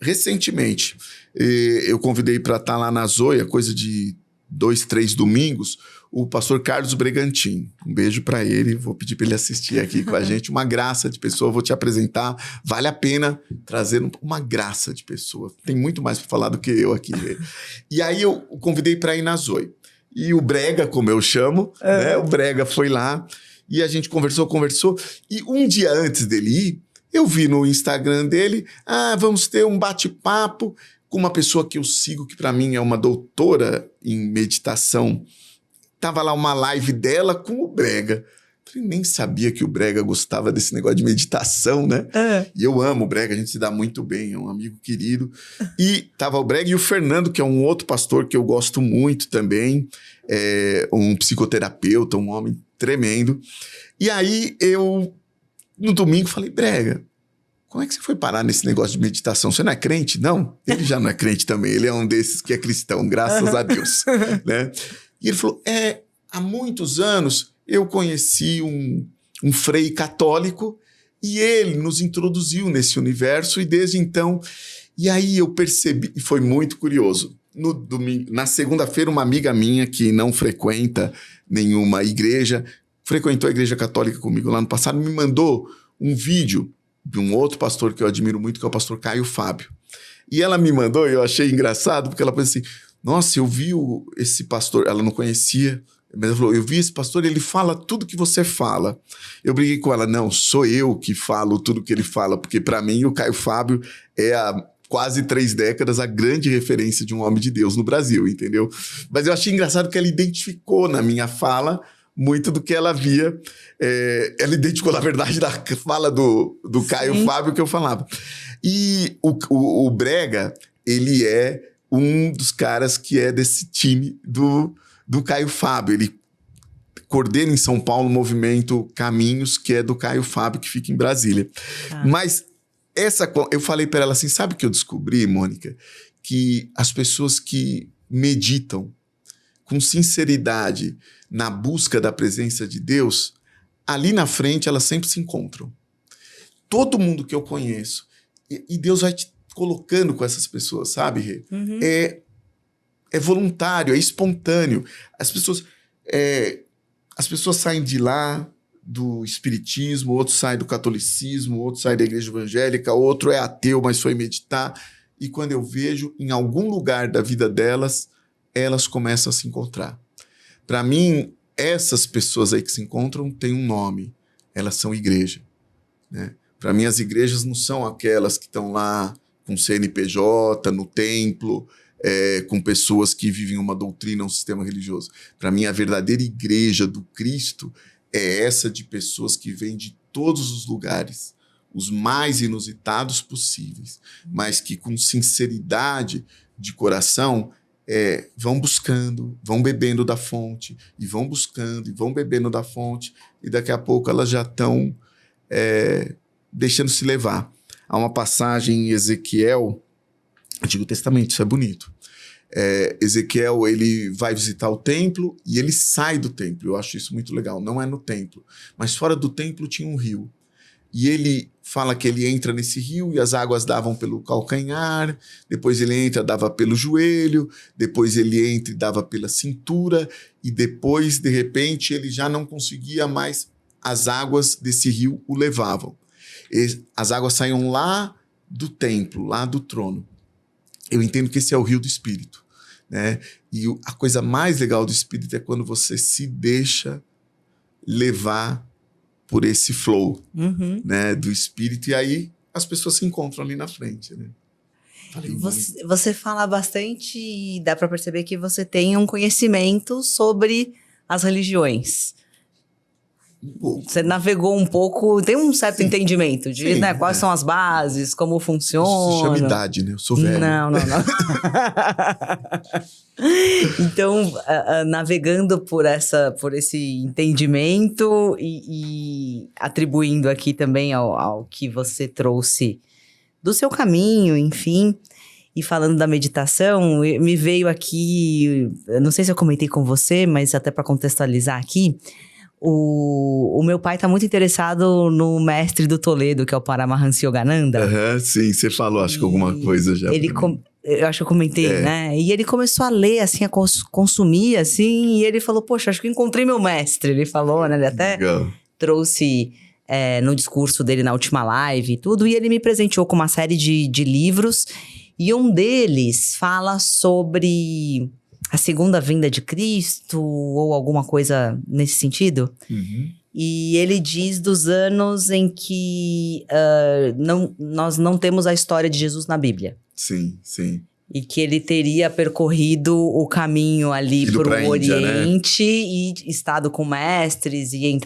Speaker 2: Recentemente, eu convidei para estar lá na Zoia, coisa de 2, 3 domingos, o pastor Carlos Bregantin. Um beijo para ele, vou pedir para ele assistir aqui com a gente. Uma graça de pessoa, vou te apresentar. Vale a pena trazer uma graça de pessoa. Tem muito mais para falar do que eu aqui. E aí eu convidei para ir na Zoia. E o Brega, como eu chamo, né? O Brega foi lá e a gente conversou. E um dia antes dele ir, eu vi no Instagram dele, vamos ter um bate-papo com uma pessoa que eu sigo, que para mim é uma doutora em meditação. Tava lá uma live dela com o Brega. Falei, nem sabia que o Brega gostava desse negócio de meditação, né? E eu amo o Brega, a gente se dá muito bem, é um amigo querido. E tava o Brega e o Fernando, que é um outro pastor que eu gosto muito também, um psicoterapeuta, um homem tremendo. E aí eu... No domingo, falei, Brega, como é que você foi parar nesse negócio de meditação? Você não é crente? Não, ele já não é crente também. Ele é um desses que é cristão, graças a Deus. Né? E ele falou, há muitos anos eu conheci um frei católico e ele nos introduziu nesse universo e desde então... E aí eu percebi, e foi muito curioso, no domingo, na segunda-feira uma amiga minha que não frequenta nenhuma igreja... frequentou a igreja católica comigo lá no passado, me mandou um vídeo de um outro pastor que eu admiro muito, que é o pastor Caio Fábio. E ela me mandou, e eu achei engraçado, porque ela pensou assim, nossa, eu vi esse pastor, ela não conhecia, mas ela falou, eu vi esse pastor, ele fala tudo que você fala. Eu briguei com ela, não, sou eu que falo tudo que ele fala, porque para mim o Caio Fábio é há quase 3 décadas a grande referência de um homem de Deus no Brasil, entendeu? Mas eu achei engraçado que ela identificou na minha fala muito do que ela via. Ela identificou, na verdade, da fala do Caio Fábio que eu falava. E o Brega, ele é um dos caras que é desse time do Caio Fábio. Ele coordena em São Paulo o movimento Caminhos, que é do Caio Fábio, que fica em Brasília. Mas Eu falei para ela assim, sabe o que eu descobri, Mônica? Que as pessoas que meditam com sinceridade na busca da presença de Deus, ali na frente elas sempre se encontram. Todo mundo que eu conheço, e Deus vai te colocando com essas pessoas, sabe, Rê?
Speaker 1: Uhum.
Speaker 2: É voluntário, é espontâneo. As pessoas saem de lá do espiritismo, outro sai do catolicismo, outro sai da igreja evangélica, outro é ateu, mas foi meditar. E quando eu vejo, em algum lugar da vida delas, elas começam a se encontrar. Para mim, essas pessoas aí que se encontram têm um nome. Elas são igreja, né? Para mim, as igrejas não são aquelas que estão lá com CNPJ, no templo, com pessoas que vivem uma doutrina, um sistema religioso. Para mim, a verdadeira igreja do Cristo é essa de pessoas que vêm de todos os lugares, os mais inusitados possíveis, mas que com sinceridade de coração vão buscando, vão bebendo da fonte, e vão buscando, e vão bebendo da fonte, e daqui a pouco elas já estão deixando-se levar. Há uma passagem em Ezequiel, Antigo Testamento, isso é bonito. Ezequiel, ele vai visitar o templo e ele sai do templo. Eu acho isso muito legal. Não é no templo, mas fora do templo tinha um rio. E ele fala que ele entra nesse rio e as águas davam pelo calcanhar, depois ele entra, dava pelo joelho, depois ele entra e dava pela cintura, e depois, de repente, ele já não conseguia mais, as águas desse rio o levavam. As águas saíam lá do templo, lá do trono. Eu entendo que esse é o rio do Espírito, né? E a coisa mais legal do Espírito é quando você se deixa levar por esse flow, né, do Espírito, e aí as pessoas se encontram ali na frente, né?
Speaker 1: Você fala bastante e dá para perceber que você tem um conhecimento sobre as religiões. Você navegou um pouco, tem um certo entendimento de né, quais são as bases, como funciona.
Speaker 2: Isso se chama idade, né? Eu sou velho.
Speaker 1: Não. Então, navegando por esse entendimento e atribuindo aqui também ao que você trouxe do seu caminho, enfim, e falando da meditação, me veio aqui, não sei se eu comentei com você, mas até para contextualizar aqui, o meu pai está muito interessado no mestre do Toledo, que é o Paramahansa Yogananda.
Speaker 2: Sim, você falou, acho que alguma coisa já.
Speaker 1: Eu acho que eu comentei, né? E ele começou a ler, assim, a consumir, assim, e ele falou, poxa, acho que encontrei meu mestre. Ele falou, né? Ele até trouxe no discurso dele na última live e tudo, e ele me presenteou com uma série de livros, e um deles fala sobre a segunda vinda de Cristo, ou alguma coisa nesse sentido. E ele diz dos anos em que nós não temos a história de Jesus na Bíblia.
Speaker 2: Sim.
Speaker 1: E que ele teria percorrido o caminho ali para o Oriente, né? E estado com mestres e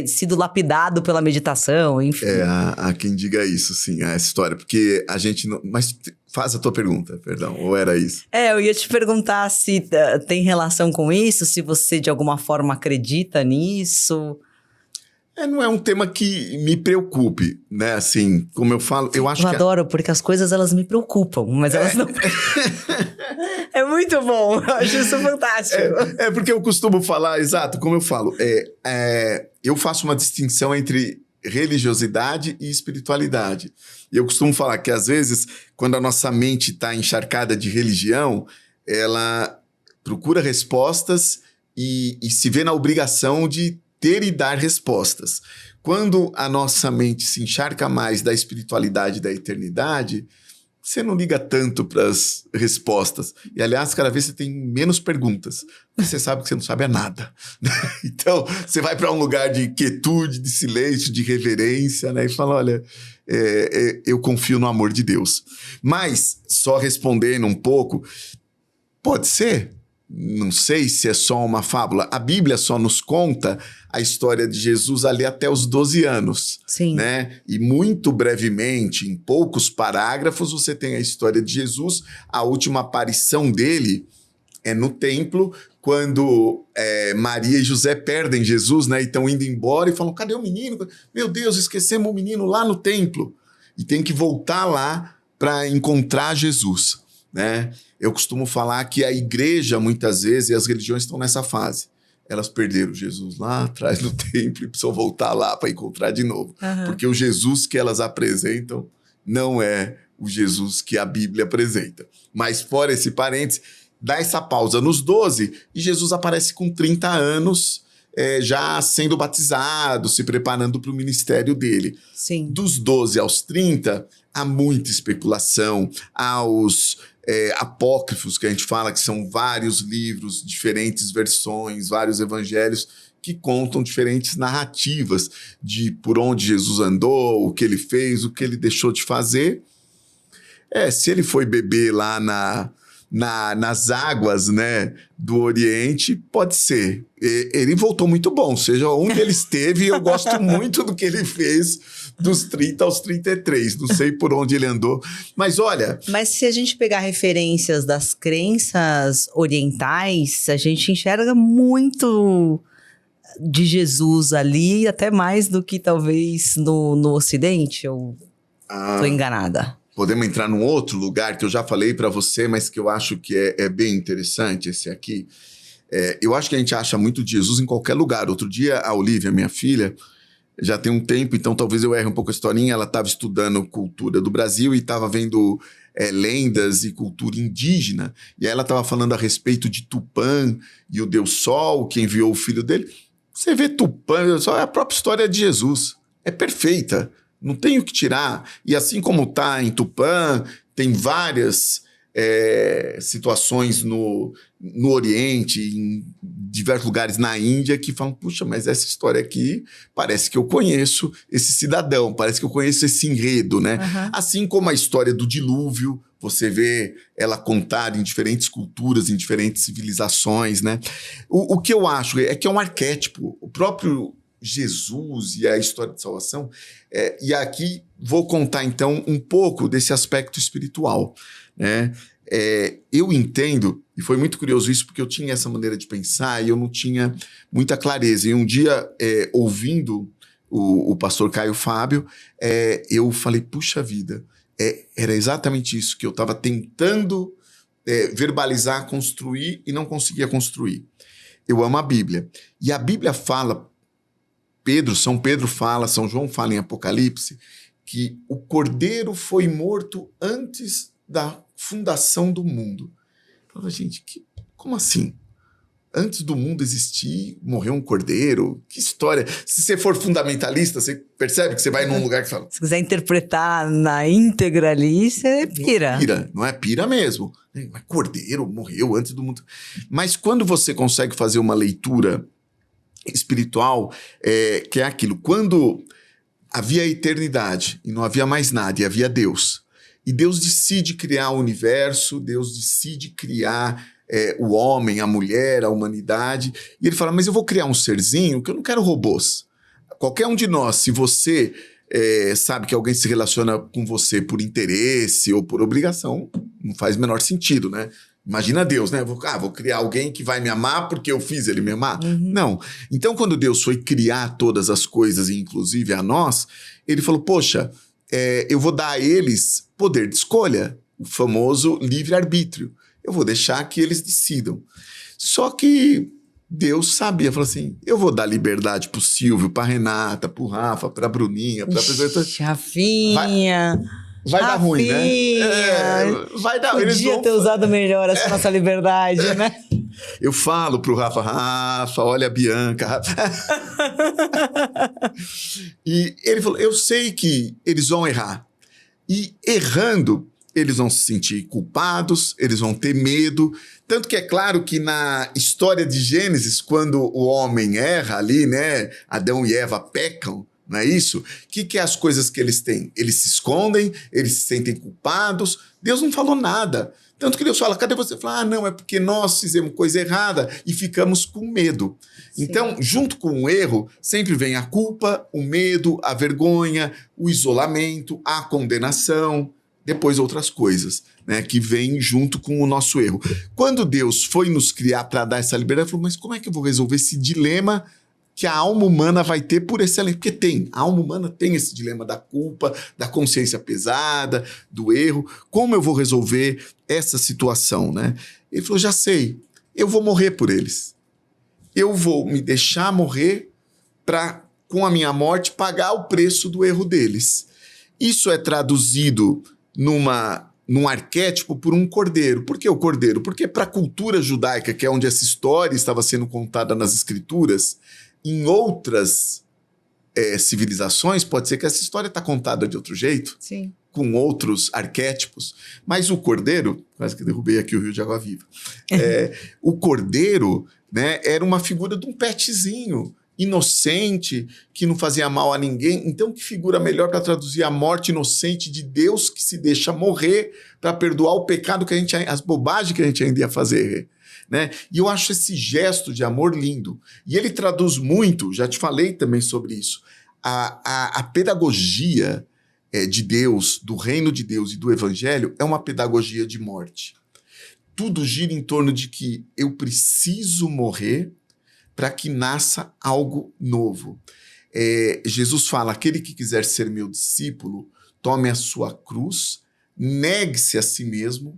Speaker 1: sido lapidado pela meditação, enfim.
Speaker 2: Há quem diga isso, sim, a história. Porque a gente não... Mas faz a tua pergunta, perdão, ou era isso?
Speaker 1: Eu ia te perguntar se tem relação com isso, se você de alguma forma acredita nisso.
Speaker 2: Não é um tema que me preocupe, né? Assim, como eu falo, eu acho que...
Speaker 1: Eu adoro, porque as coisas, elas me preocupam, mas elas não... É muito bom, eu acho isso fantástico.
Speaker 2: Porque eu costumo falar, exato, como eu falo, eu faço uma distinção entre religiosidade e espiritualidade. E eu costumo falar que, às vezes, quando a nossa mente está encharcada de religião, ela procura respostas e se vê na obrigação de ter e dar respostas. Quando a nossa mente se encharca mais da espiritualidade e da eternidade, você não liga tanto para as respostas. E, aliás, cada vez você tem menos perguntas. Porque você sabe que você não sabe nada. Então, você vai para um lugar de quietude, de silêncio, de reverência, né? E fala, olha, eu confio no amor de Deus. Mas, só respondendo um pouco, pode ser. Não sei se é só uma fábula. A Bíblia só nos conta a história de Jesus ali até os 12 anos.
Speaker 1: Sim.
Speaker 2: Né? E muito brevemente, em poucos parágrafos, você tem a história de Jesus. A última aparição dele é no templo, quando Maria e José perdem Jesus, né? E estão indo embora e falam, cadê o menino? Meu Deus, esquecemos o menino lá no templo. e tem que voltar lá para encontrar Jesus, né? Eu costumo falar que a igreja, muitas vezes, e as religiões estão nessa fase. Elas perderam Jesus lá atrás no templo e precisam voltar lá para encontrar de novo. Porque o Jesus que elas apresentam não é o Jesus que a Bíblia apresenta. Mas fora esse parênteses, dá essa pausa nos 12 e Jesus aparece com 30 anos, já sendo batizado, se preparando para o ministério dele.
Speaker 1: Sim.
Speaker 2: Dos 12 aos 30, há muita especulação, há os apócrifos, que a gente fala que são vários livros, diferentes versões, vários evangelhos, que contam diferentes narrativas de por onde Jesus andou, o que ele fez, o que ele deixou de fazer. Se ele foi beber lá nas águas, né, do Oriente, pode ser. Ele voltou muito bom, seja onde ele esteve, eu gosto muito do que ele fez dos 30 aos 33, não sei por onde ele andou, mas olha...
Speaker 1: Mas se a gente pegar referências das crenças orientais, a gente enxerga muito de Jesus ali, até mais do que talvez no Ocidente, ou estou enganada?
Speaker 2: Podemos entrar num outro lugar que eu já falei para você, mas que eu acho que é bem interessante, esse aqui. Eu acho que a gente acha muito de Jesus em qualquer lugar. Outro dia, a Olivia, minha filha, já tem um tempo, então talvez eu erre um pouco a historinha, ela estava estudando cultura do Brasil e estava vendo lendas e cultura indígena. E aí ela estava falando a respeito de Tupã e o Deus Sol, que enviou o filho dele. Você vê Tupã, só é a própria história de Jesus. É perfeita. Não tem o que tirar. E assim como está em Tupã, tem várias situações no Oriente, em diversos lugares na Índia, que falam, puxa, mas essa história aqui parece que eu conheço esse cidadão, parece que eu conheço esse enredo, né? Assim como a história do dilúvio, você vê ela contada em diferentes culturas, em diferentes civilizações, né? O que eu acho é que é um arquétipo. O próprio Jesus e a história de salvação. E aqui vou contar, então, um pouco desse aspecto espiritual, né? Eu entendo, e foi muito curioso isso, porque eu tinha essa maneira de pensar e eu não tinha muita clareza. E um dia, ouvindo o pastor Caio Fábio, eu falei, puxa vida, era exatamente isso que eu estava tentando verbalizar, construir e não conseguia construir. Eu amo a Bíblia. E a Bíblia fala... São Pedro fala, São João fala em Apocalipse, que o Cordeiro foi morto antes da fundação do mundo. Eu falava, gente, como assim? Antes do mundo existir, morreu um cordeiro? Que história! Se você for fundamentalista, você percebe que você vai num lugar que fala...
Speaker 1: Se quiser interpretar na íntegra ali, você pira.
Speaker 2: Não é pira mesmo. Mas cordeiro morreu antes do mundo... Mas quando você consegue fazer uma leitura espiritual, que é aquilo, quando havia a eternidade e não havia mais nada, e havia Deus, e Deus decide criar o universo, Deus decide criar o homem, a mulher, a humanidade, e ele fala, mas eu vou criar um serzinho que eu não quero robôs. Qualquer um de nós, se você sabe que alguém se relaciona com você por interesse ou por obrigação, não faz o menor sentido, né? Imagina Deus, né? Vou criar alguém que vai me amar porque eu fiz ele me amar? Não. Então, quando Deus foi criar todas as coisas, inclusive a nós, ele falou, poxa, eu vou dar a eles poder de escolha, o famoso livre-arbítrio. Eu vou deixar que eles decidam. Só que Deus sabia, falou assim, eu vou dar liberdade pro Silvio, pra Renata, pro Rafa, pra Bruninha, pra pessoa...
Speaker 1: Rafinha...
Speaker 2: Vai dar ruim, né? Vai dar.
Speaker 1: Podia ter usado melhor essa nossa liberdade, né?
Speaker 2: Eu falo pro Rafa, olha a Bianca. E ele falou, eu sei que eles vão errar. E errando, eles vão se sentir culpados, eles vão ter medo. Tanto que é claro que na história de Gênesis, quando o homem erra ali, né? Adão e Eva pecam, não é isso? O que é as coisas que eles têm? Eles se escondem, eles se sentem culpados. Deus não falou nada. Tanto que Deus fala, cadê você? Fala, não, é porque nós fizemos coisa errada e ficamos com medo. Sim. Então, junto com o erro, sempre vem a culpa, o medo, a vergonha, o isolamento, a condenação, depois outras coisas, né, que vêm junto com o nosso erro. Quando Deus foi nos criar para dar essa liberdade, ele falou, mas como é que eu vou resolver esse dilema que a alma humana vai ter por excelência. Porque a alma humana tem esse dilema da culpa, da consciência pesada, do erro. Como eu vou resolver essa situação, né? Ele falou, já sei, eu vou morrer por eles. Eu vou me deixar morrer para, com a minha morte, pagar o preço do erro deles. Isso é traduzido num arquétipo por um cordeiro. Por que o cordeiro? Porque para a cultura judaica, que é onde essa história estava sendo contada nas escrituras, em outras civilizações, pode ser que essa história está contada de outro jeito,
Speaker 1: Sim.
Speaker 2: com outros arquétipos, mas o cordeiro, quase que derrubei aqui o rio de água viva, o cordeiro, né, era uma figura de um petzinho, inocente, que não fazia mal a ninguém. Então, que figura melhor para traduzir a morte inocente de Deus que se deixa morrer para perdoar o pecado que as bobagens que a gente ainda ia fazer, né? E eu acho esse gesto de amor lindo. E ele traduz muito, já te falei também sobre isso, a pedagogia de Deus, do reino de Deus e do evangelho é uma pedagogia de morte. Tudo gira em torno de que eu preciso morrer para que nasça algo novo. Jesus fala, aquele que quiser ser meu discípulo, tome a sua cruz, negue-se a si mesmo,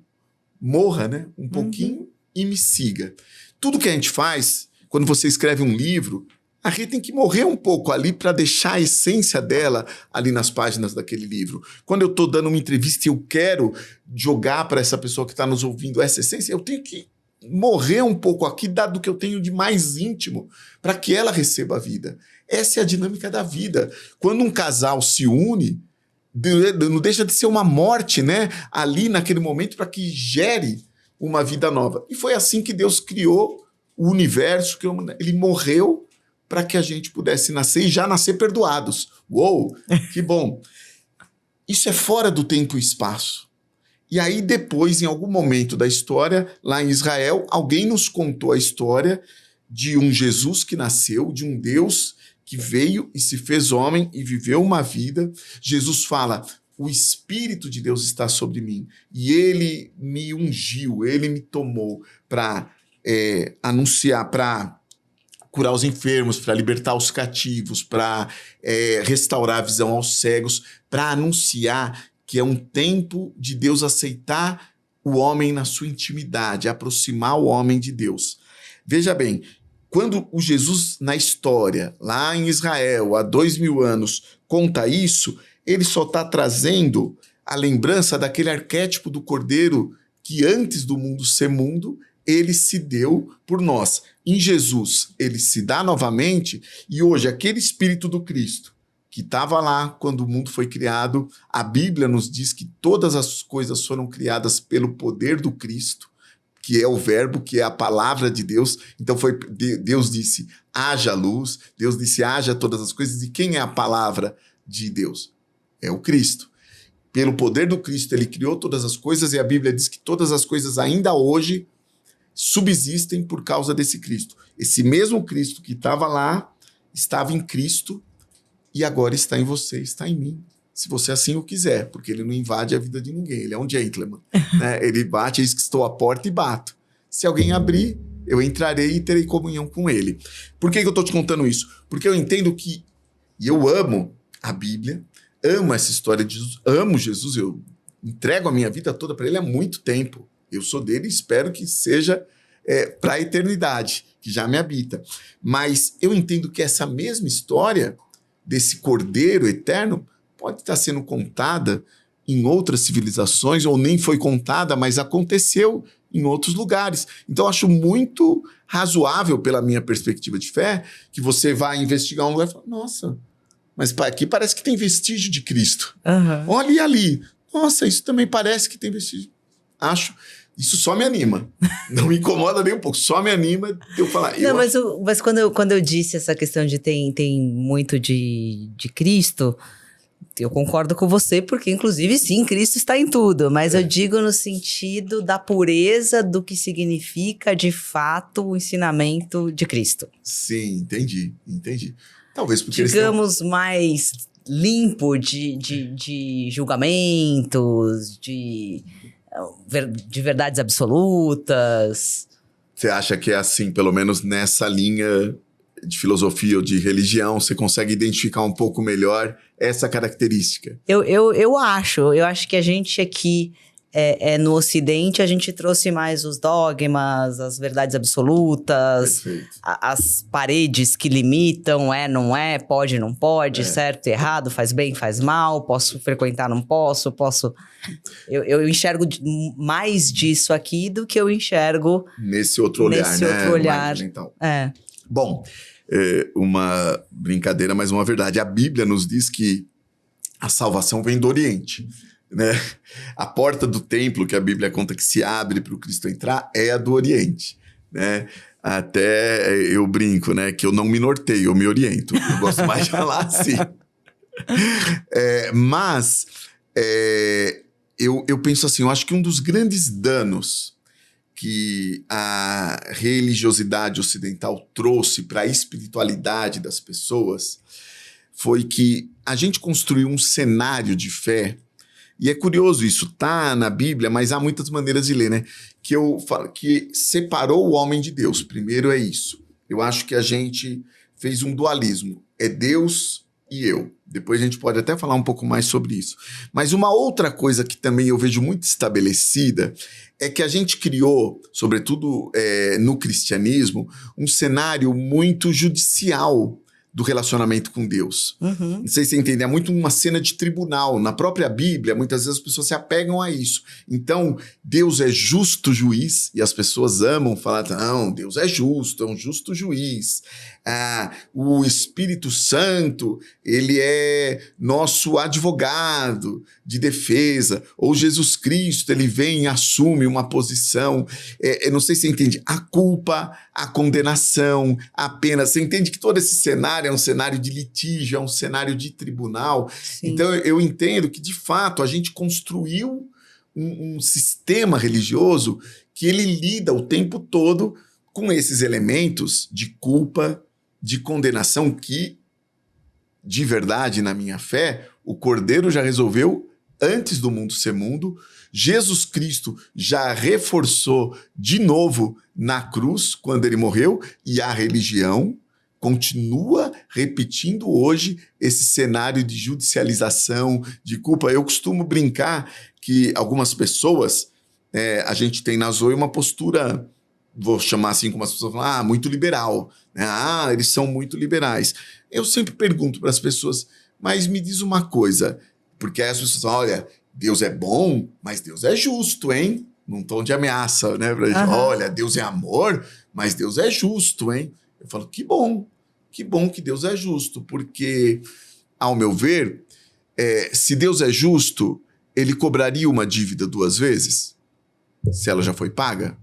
Speaker 2: morra, né, um pouquinho e me siga. Tudo que a gente faz, quando você escreve um livro, a gente tem que morrer um pouco ali para deixar a essência dela ali nas páginas daquele livro. Quando eu estou dando uma entrevista e eu quero jogar para essa pessoa que está nos ouvindo essa essência, eu tenho que morrer um pouco aqui, dado que eu tenho de mais íntimo, para que ela receba a vida. Essa é a dinâmica da vida. Quando um casal se une, não deixa de ser uma morte, né? Ali naquele momento, para que gere uma vida nova. E foi assim que Deus criou o universo, ele morreu para que a gente pudesse nascer e já nascer perdoados. Uou, que bom! Isso é fora do tempo e espaço. E aí depois, em algum momento da história, lá em Israel, alguém nos contou a história de um Jesus que nasceu, de um Deus que veio e se fez homem e viveu uma vida. Jesus fala, o Espírito de Deus está sobre mim e ele me ungiu, ele me tomou para anunciar, para curar os enfermos, para libertar os cativos, para restaurar a visão aos cegos, para anunciar que é um tempo de Deus aceitar o homem na sua intimidade, aproximar o homem de Deus. Veja bem, quando o Jesus na história, lá em Israel, há 2000 anos, conta isso, ele só está trazendo a lembrança daquele arquétipo do cordeiro que antes do mundo ser mundo, ele se deu por nós. Em Jesus, ele se dá novamente e hoje aquele Espírito do Cristo que estava lá quando o mundo foi criado, a Bíblia nos diz que todas as coisas foram criadas pelo poder do Cristo, que é o verbo, que é a palavra de Deus. Então Deus disse, haja luz, Deus disse, haja todas as coisas. E quem é a palavra de Deus? É o Cristo. Pelo poder do Cristo, ele criou todas as coisas e a Bíblia diz que todas as coisas ainda hoje subsistem por causa desse Cristo. Esse mesmo Cristo que estava lá, estava em Cristo, e agora está em você, está em mim, se você assim o quiser, porque ele não invade a vida de ninguém, ele é um gentleman, né? Ele bate, eis que estou à porta e bato. Se alguém abrir, eu entrarei e terei comunhão com ele. Por que eu estou te contando isso? Porque eu entendo que, e eu amo a Bíblia, amo essa história de Jesus, amo Jesus, eu entrego a minha vida toda para ele há muito tempo. Eu sou dele e espero que seja para a eternidade, que já me habita. Mas eu entendo que essa mesma história desse cordeiro eterno pode estar sendo contada em outras civilizações, ou nem foi contada, mas aconteceu em outros lugares. Então, eu acho muito razoável, pela minha perspectiva de fé, que você vá investigar um lugar e fala, nossa, mas aqui parece que tem vestígio de Cristo.
Speaker 1: Uhum.
Speaker 2: Olha ali. Nossa, isso também parece que tem vestígio. Acho... Isso só me anima. Não me incomoda nem um pouco. Só me anima de eu falar.
Speaker 1: Não, mas quando eu disse essa questão de tem muito de Cristo, eu concordo com você, porque inclusive sim, Cristo está em tudo. Mas eu digo no sentido da pureza do que significa de fato o ensinamento de Cristo.
Speaker 2: Sim, entendi. Talvez porque
Speaker 1: digamos mais limpo de julgamentos, de verdades absolutas.
Speaker 2: Você acha que é assim, pelo menos nessa linha de filosofia ou de religião, você consegue identificar um pouco melhor essa característica?
Speaker 1: Eu acho que a gente aqui, no Ocidente, a gente trouxe mais os dogmas, as verdades absolutas, as paredes que limitam, não é, pode, não pode, certo, errado, faz bem, faz mal, posso frequentar, não posso. Eu enxergo mais disso aqui do que eu enxergo
Speaker 2: nesse outro olhar,
Speaker 1: nesse
Speaker 2: né?
Speaker 1: outro olhar.
Speaker 2: Então. Bom, uma brincadeira, mas uma verdade. A Bíblia nos diz que a salvação vem do Oriente, né? A porta do templo que a Bíblia conta que se abre para o Cristo entrar é a do Oriente, né? Até eu brinco, né? Que eu não me norteio, eu me oriento. Eu gosto mais de falar assim. Eu penso assim, eu acho que um dos grandes danos que a religiosidade ocidental trouxe para a espiritualidade das pessoas foi que a gente construiu um cenário de fé, e é curioso isso, tá na Bíblia, mas há muitas maneiras de ler, né? Que eu falo que separou o homem de Deus. Primeiro é isso. Eu acho que a gente fez um dualismo. É Deus e eu. Depois a gente pode até falar um pouco mais sobre isso. Mas uma outra coisa que também eu vejo muito estabelecida é que a gente criou, sobretudo no cristianismo, um cenário muito judicial do relacionamento com Deus.
Speaker 1: Uhum.
Speaker 2: Não sei se você entende, é muito uma cena de tribunal. Na própria Bíblia, muitas vezes as pessoas se apegam a isso. Então, Deus é justo juiz, e as pessoas amam falar, não, Deus é um justo juiz. O Espírito Santo, ele é nosso advogado de defesa, ou Jesus Cristo, ele vem e assume uma posição. Eu não sei se você entende, a culpa, a condenação, a pena. Você entende que todo esse cenário é um cenário de litígio, é um cenário de tribunal.
Speaker 1: Sim.
Speaker 2: Então, eu entendo que, de fato, a gente construiu um sistema religioso que ele lida o tempo todo com esses elementos de culpa, de condenação que, de verdade, na minha fé, o Cordeiro já resolveu antes do mundo ser mundo. Jesus Cristo já reforçou de novo na cruz, quando ele morreu, e a religião continua repetindo hoje esse cenário de judicialização, de culpa. Eu costumo brincar que algumas pessoas, a gente tem na Zoe uma postura, vou chamar assim como as pessoas falam, muito liberal, né? Eles são muito liberais. Eu sempre pergunto para as pessoas, mas me diz uma coisa, porque aí as pessoas falam, olha, Deus é bom, mas Deus é justo, hein? Num tom de ameaça, né? Pra gente, olha, Deus é amor, mas Deus é justo, hein? Eu falo, que bom que Deus é justo, porque, ao meu ver, se Deus é justo, ele cobraria uma dívida 2 vezes? Se ela já foi paga?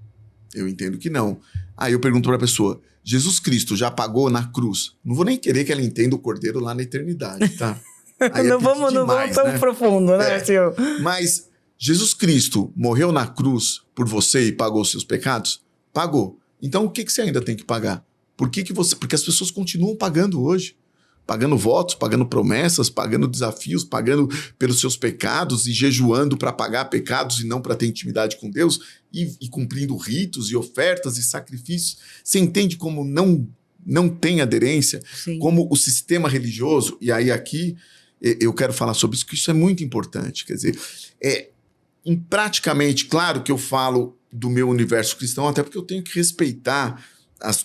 Speaker 2: Eu entendo que não. Aí eu pergunto para a pessoa, Jesus Cristo já pagou na cruz? Não vou nem querer que ela entenda o Cordeiro lá na eternidade, tá? Aí
Speaker 1: não vamos tão
Speaker 2: né?
Speaker 1: profundo, né, senhor?
Speaker 2: Mas Jesus Cristo morreu na cruz por você e pagou os seus pecados? Pagou. Então o que você ainda tem que pagar? Porque as pessoas continuam pagando hoje. Pagando votos, pagando promessas, pagando desafios, pagando pelos seus pecados e jejuando para pagar pecados e não para ter intimidade com Deus e cumprindo ritos e ofertas e sacrifícios. Você entende como não tem aderência?
Speaker 1: Sim.
Speaker 2: Como o sistema religioso, e aí aqui eu quero falar sobre isso, que isso é muito importante. Quer dizer, praticamente, claro que eu falo do meu universo cristão, até porque eu tenho que respeitar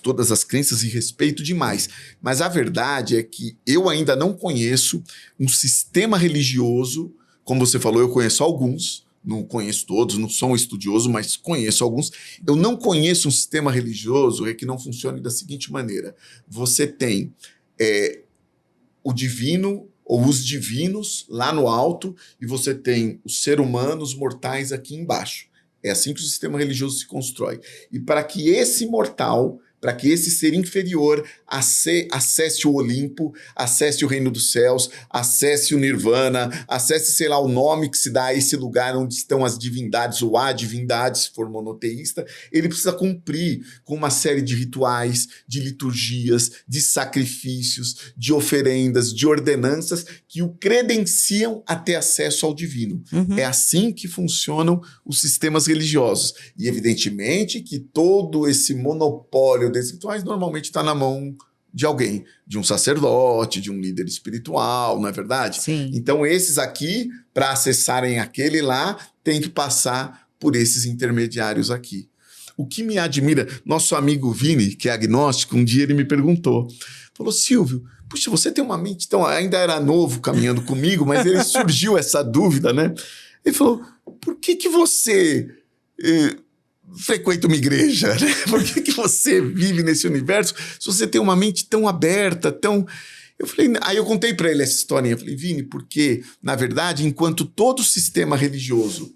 Speaker 2: todas as crenças e respeito demais. Mas a verdade é que eu ainda não conheço um sistema religioso, como você falou, eu conheço alguns, não conheço todos, não sou um estudioso, mas conheço alguns. Eu não conheço um sistema religioso que não funcione da seguinte maneira. Você tem o divino ou os divinos lá no alto e você tem os seres humanos mortais aqui embaixo. É assim que o sistema religioso se constrói. E para que esse mortal, para que esse ser inferior acesse o Olimpo, acesse o reino dos céus, acesse o Nirvana, acesse, sei lá, o nome que se dá a esse lugar onde estão as divindades, ou há divindades, se for monoteísta, ele precisa cumprir com uma série de rituais, de liturgias, de sacrifícios, de oferendas, de ordenanças que o credenciam a ter acesso ao divino.
Speaker 1: Uhum.
Speaker 2: É assim que funcionam os sistemas religiosos. E evidentemente que todo esse monopólio desses rituais normalmente está na mão de alguém, de um sacerdote, de um líder espiritual, não é verdade?
Speaker 1: Sim.
Speaker 2: Então, esses aqui, para acessarem aquele lá, tem que passar por esses intermediários aqui. O que me admira, nosso amigo Vini, que é agnóstico, um dia ele me perguntou, falou, Silvio, puxa, você tem uma mente, então ainda era novo caminhando comigo, mas ele surgiu essa dúvida, né? Ele falou, por que você frequenta uma igreja, né? Por que você vive nesse universo se você tem uma mente tão aberta, tão... Eu falei, aí eu contei para ele essa historinha, eu falei, Vini, porque, na verdade, enquanto todo sistema religioso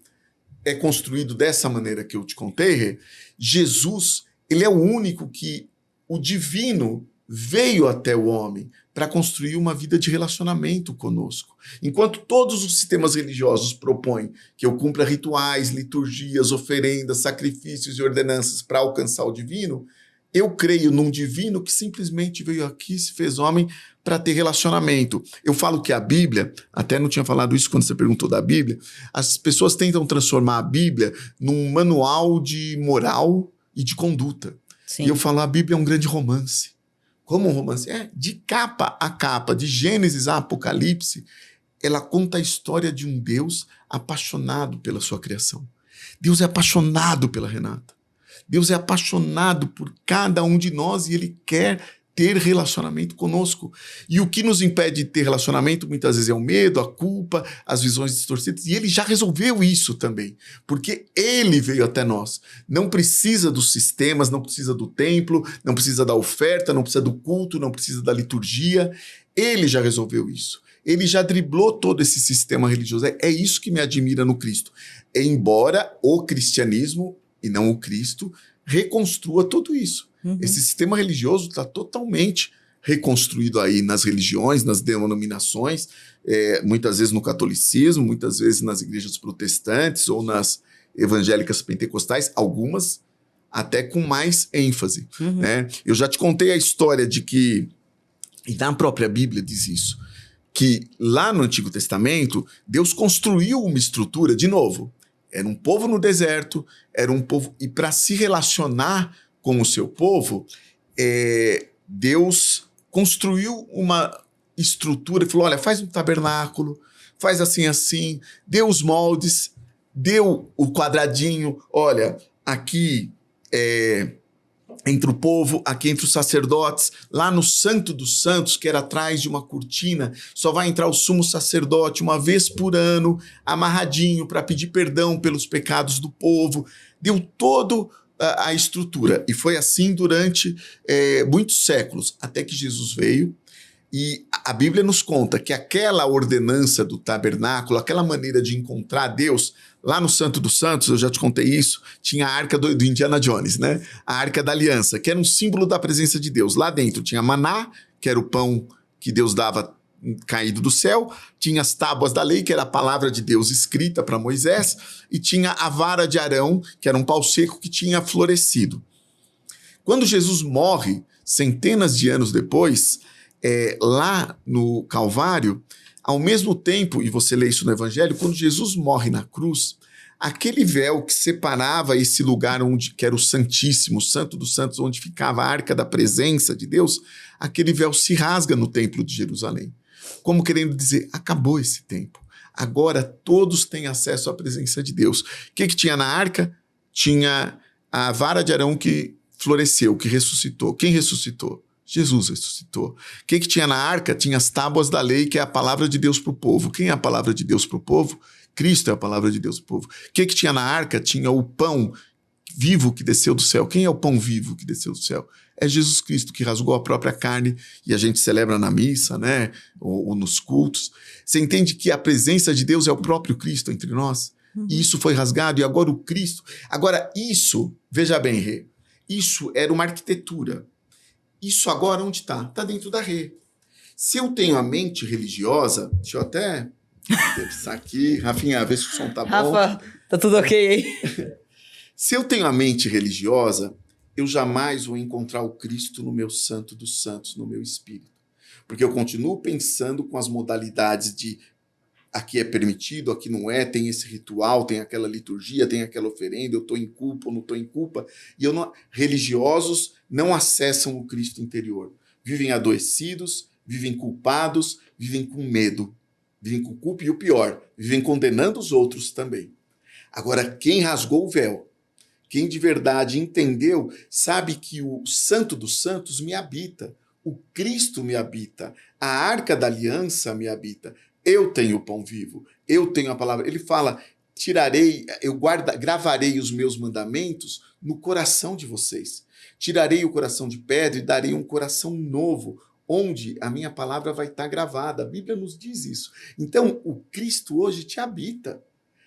Speaker 2: é construído dessa maneira que eu te contei, Jesus, ele é o único que o divino veio até o homem para construir uma vida de relacionamento conosco. Enquanto todos os sistemas religiosos propõem que eu cumpra rituais, liturgias, oferendas, sacrifícios e ordenanças para alcançar o divino, eu creio num divino que simplesmente veio aqui, se fez homem para ter relacionamento. Eu falo que a Bíblia, até não tinha falado isso quando você perguntou da Bíblia, as pessoas tentam transformar a Bíblia num manual de moral e de conduta.
Speaker 1: Sim.
Speaker 2: E eu falo, a Bíblia é um grande romance. Como um romance? De capa a capa, de Gênesis a Apocalipse, ela conta a história de um Deus apaixonado pela sua criação. Deus é apaixonado pela Renata. Deus é apaixonado por cada um de nós e Ele quer ter relacionamento conosco. E o que nos impede de ter relacionamento muitas vezes é o medo, a culpa, as visões distorcidas. E Ele já resolveu isso também, porque Ele veio até nós. Não precisa dos sistemas, não precisa do templo, não precisa da oferta, não precisa do culto, não precisa da liturgia. Ele já resolveu isso. Ele já driblou todo esse sistema religioso. É isso que me admira no Cristo. Embora o cristianismo, e não o Cristo, reconstrua tudo isso. Uhum. Esse sistema religioso está totalmente reconstruído aí nas religiões, nas denominações, muitas vezes no catolicismo, muitas vezes nas igrejas protestantes ou nas evangélicas pentecostais, algumas até com mais ênfase. Uhum. Né? Eu já te contei a história de que, e na própria Bíblia diz isso, que lá no Antigo Testamento, Deus construiu uma estrutura, de novo, era um povo no deserto, era um povo... E para se relacionar com o seu povo, Deus construiu uma estrutura, falou, olha, faz um tabernáculo, faz assim, assim, deu os moldes, deu o quadradinho, olha, aqui entre o povo, aqui entre os sacerdotes, lá no Santo dos Santos, que era atrás de uma cortina, só vai entrar o sumo sacerdote uma vez por ano, amarradinho, para pedir perdão pelos pecados do povo. Deu toda a estrutura. E foi assim durante muitos séculos, até que Jesus veio. E a Bíblia nos conta que aquela ordenança do tabernáculo, aquela maneira de encontrar Deus, lá no Santo dos Santos, eu já te contei isso, tinha a arca do Indiana Jones, né? A arca da aliança, que era um símbolo da presença de Deus. Lá dentro tinha maná, que era o pão que Deus dava caído do céu, tinha as tábuas da lei, que era a palavra de Deus escrita para Moisés, e tinha a vara de Arão, que era um pau seco que tinha florescido. Quando Jesus morre, centenas de anos depois, lá no Calvário, ao mesmo tempo, e você lê isso no Evangelho, quando Jesus morre na cruz, aquele véu que separava esse lugar que era o Santíssimo, o Santo dos Santos, onde ficava a arca da presença de Deus, aquele véu se rasga no Templo de Jerusalém. Como querendo dizer, acabou esse tempo. Agora todos têm acesso à presença de Deus. O que tinha na arca? Tinha a vara de Arão que floresceu, que ressuscitou. Quem ressuscitou? Jesus ressuscitou. O que tinha na arca? Tinha as tábuas da lei, que é a palavra de Deus para o povo. Quem é a palavra de Deus para o povo? Cristo é a palavra de Deus para o povo. O que tinha na arca? Tinha o pão vivo que desceu do céu. Quem é o pão vivo que desceu do céu? É Jesus Cristo, que rasgou a própria carne e a gente celebra na missa, né? Ou nos cultos. Você entende que a presença de Deus é o próprio Cristo entre nós? Uhum. E isso foi rasgado e agora o Cristo... Agora isso, veja bem, Rê, isso era uma arquitetura. Isso agora onde está? Está dentro da Rê. Se eu tenho a mente religiosa, deixa eu até pensar aqui. Rafinha, vê se o som tá bom.
Speaker 1: Rafa, tá tudo ok aí?
Speaker 2: Se eu tenho a mente religiosa, eu jamais vou encontrar o Cristo no meu Santo dos Santos, no meu espírito. Porque eu continuo pensando com as modalidades de aqui é permitido, aqui não é, tem esse ritual, tem aquela liturgia, tem aquela oferenda, eu estou em culpa ou não estou em culpa. E religiosos não acessam o Cristo interior. vivem adoecidos, vivem culpados, vivem com medo, vivem com culpa e o pior, vivem condenando os outros também. Agora, quem rasgou o véu, quem de verdade entendeu, sabe que o Santo dos Santos me habita, o Cristo me habita, a Arca da Aliança me habita. Eu tenho o pão vivo, eu tenho a palavra. Ele fala, gravarei os meus mandamentos no coração de vocês. Tirarei o coração de pedra e darei um coração novo, onde a minha palavra vai estar gravada. A Bíblia nos diz isso. Então, o Cristo hoje te habita.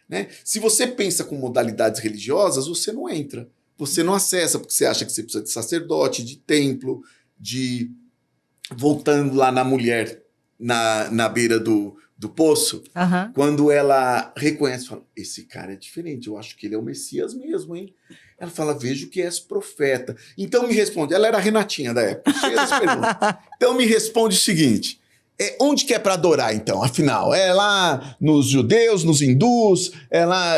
Speaker 2: Né? Se você pensa com modalidades religiosas, você não entra. Você não acessa, porque você acha que você precisa de sacerdote, de templo, de... Voltando lá na mulher, na beira do poço, quando ela reconhece, fala, esse cara é diferente, eu acho que ele é o Messias mesmo, hein? Ela fala, vejo que és profeta. Então me responde, ela era a Renatinha da época, cheia das perguntas. Então me responde o seguinte, onde que é para adorar então, afinal? É lá nos judeus, nos hindus, é lá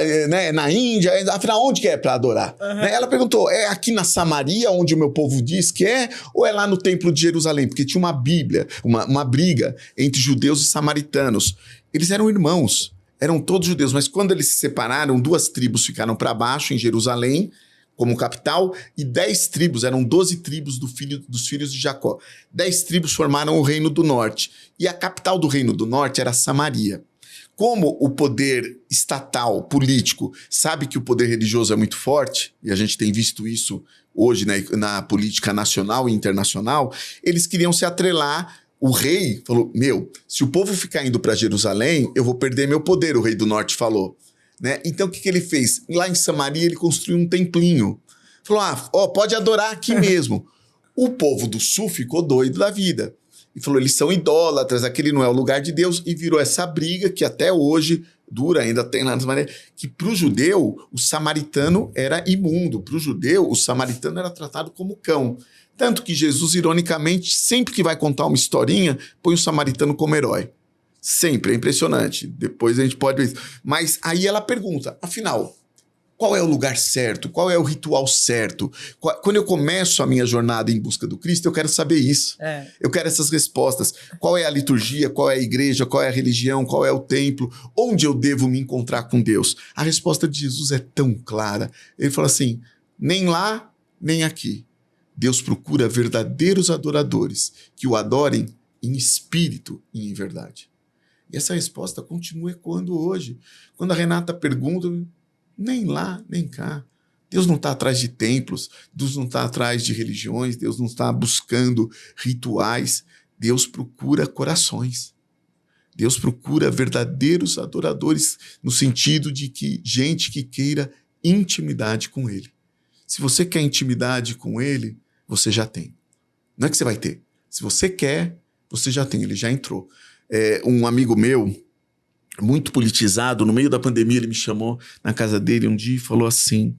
Speaker 2: na Índia, afinal onde que é para adorar? Ela perguntou, é aqui na Samaria, onde o meu povo diz que é, ou é lá no templo de Jerusalém? Porque tinha uma briga entre judeus e samaritanos. Eles eram irmãos, eram todos judeus, mas quando eles se separaram, 2 tribos ficaram para baixo em Jerusalém, como capital, e 10 tribos, eram 12 tribos dos filhos de Jacó. 10 tribos formaram o Reino do Norte, e a capital do Reino do Norte era Samaria. Como o poder estatal, político, sabe que o poder religioso é muito forte, e a gente tem visto isso hoje na política nacional e internacional, eles queriam se atrelar. O rei falou, se o povo ficar indo para Jerusalém, eu vou perder meu poder, o rei do Norte falou. Né? Então, o que ele fez? Lá em Samaria, ele construiu um templinho. Falou, pode adorar aqui mesmo. O povo do sul ficou doido da vida. E falou, eles são idólatras, aquele não é o lugar de Deus. E virou essa briga que até hoje dura, ainda tem lá na Samaria, que para o judeu, o samaritano era imundo. Para o judeu, o samaritano era tratado como cão. Tanto que Jesus, ironicamente, sempre que vai contar uma historinha, põe o samaritano como herói. Sempre, é impressionante. Depois a gente pode ver isso. Mas aí ela pergunta, afinal, qual é o lugar certo? Qual é o ritual certo? Quando eu começo a minha jornada em busca do Cristo, eu quero saber isso. Eu quero essas respostas. Qual é a liturgia? Qual é a igreja? Qual é a religião? Qual é o templo? Onde eu devo me encontrar com Deus? A resposta de Jesus é tão clara. Ele fala assim, nem lá, nem aqui. Deus procura verdadeiros adoradores que o adorem em espírito e em verdade. E essa resposta continua ecoando hoje. Quando a Renata pergunta, nem lá, nem cá. Deus não está atrás de templos, Deus não está atrás de religiões, Deus não está buscando rituais. Deus procura corações. Deus procura verdadeiros adoradores no sentido de que gente que queira intimidade com Ele. Se você quer intimidade com Ele, você já tem. Não é que você vai ter. Se você quer, você já tem. Ele já entrou. Um amigo meu, muito politizado, no meio da pandemia, ele me chamou na casa dele um dia e falou assim,